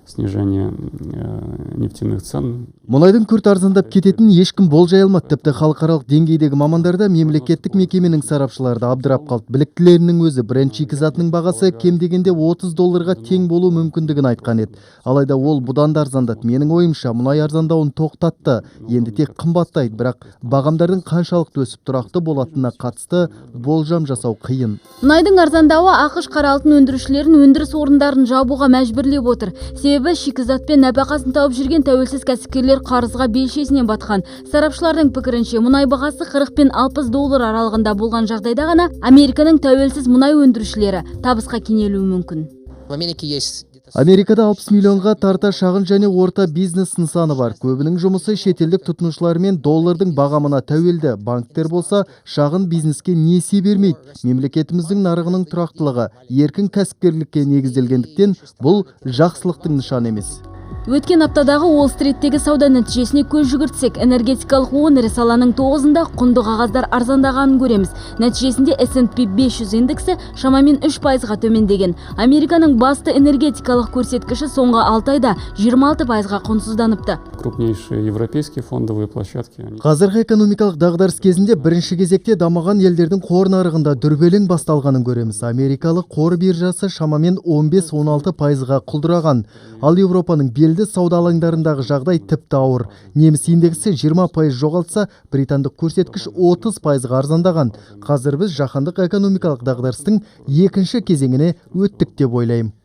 снижение нефтяных цен. Мұнайдың күрт арзандап кететін ешкім болжай алмады. Тіпті халықаралық деңгейдегі мамандарда мемлекеттік мекеменің сарапшылары да абдырап қалды. Біліктілерінің өзі бренд шикізатының бағасы кем дегенде $30 тең болу мүмкіндігін айтқан еді. Алайда ол бұдан да арзандады. Менің ойымша, мұнай арзандауын тоқтатты. Енді тек қымбаттайды, бірақ бағамдардың қаншалықты өсіп тұрақты болатынына қатысты болжам жасау қиын. Мұнайдың арзандауы ақш қара алтын өндірушілерін өндіріс орындарын жабуға мәжбүрлеп отыр. Себебі шикізатпен нәпақасын тауып жүрген тәуелсіз кәсіпкерлер қарызға белшесінен батқан. Сарапшылардың пікірінше, мұнай бағасы $40 пен $60 аралығында болған жағдайда ғана Американың тәуелсіз мұнай өндірушілері табысқа кенелуі мүмкін. Америкада 60 миллионға тарта шағын және орта бизнес нысаны бар. Көбінің жұмысы шетелдік тұтынушылармен доллардың бағамына тәуелді. Банктер болса, шағын бизнеске несие бермейді. Мемлекетіміздің нарығының тұрақтылығы еркін кәсіпкерлікке негізделгендіктен бұл жақсылықтың нышаны емес. Өткен аптадағы Уолл-стриттегі сауда нәтижесіне көз жүгіртсек, энергетикалық 10 ірі саланың 9-ында құнды қағаздар арзандағанын көреміз. Нәтижесінде S&P 500 индексі шамамен 3%-ға төмендеген. Американың басты энергетикалық көрсеткіші соңғы 6 айда 26%-ға құнсызданыпты. Крупнейшие европейские фондовые площадки. Қазіргі экономикалық дағдарыс кезінде бірінші кезекте дамыған елдердің қор нарығында дүрбелең басталғанын көреміз. Америкалық қор биржасы шамамен 15-16%-ға құлдыраған. Ал Еуропаның белді сауда алаңдарындағы жағдай тіпті ауыр. Неміс индексі 20% жоғалтса, британдық көрсеткіш 30%-ға арзандаған. Қазір біз жаһандық экономикалық дағдарыстың екінші кезеңіне өттік деп ойлаймын.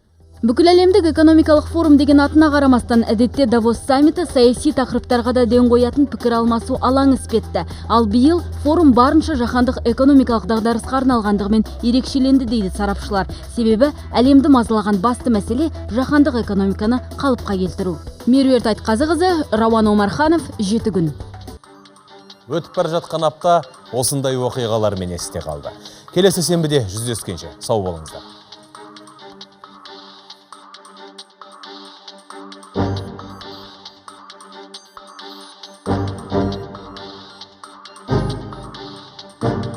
Бүкіл әлемдік экономикалық форум деген атына қарамастан, әдетте Давос саммиті саяси тақырыптарға да ден қоятын пікір алмасу алаңы іспетті. Ал биыл форум барынша жаһандық экономикалық дағдарысқа арналғандығымен ерекшеленді дейді сарапшылар. Себебі әлемді мазалаған басты мәселе жаһандық экономиканы қалыпқа келтіру. Меруерт Айтқазықызы, Рауан Омарханов, 7 күн. Өтіп бара жатқан апта осындай оқиғалармен есте қалды. Келесі сенбіде жүздескенше сау болыңыздар. Thank you.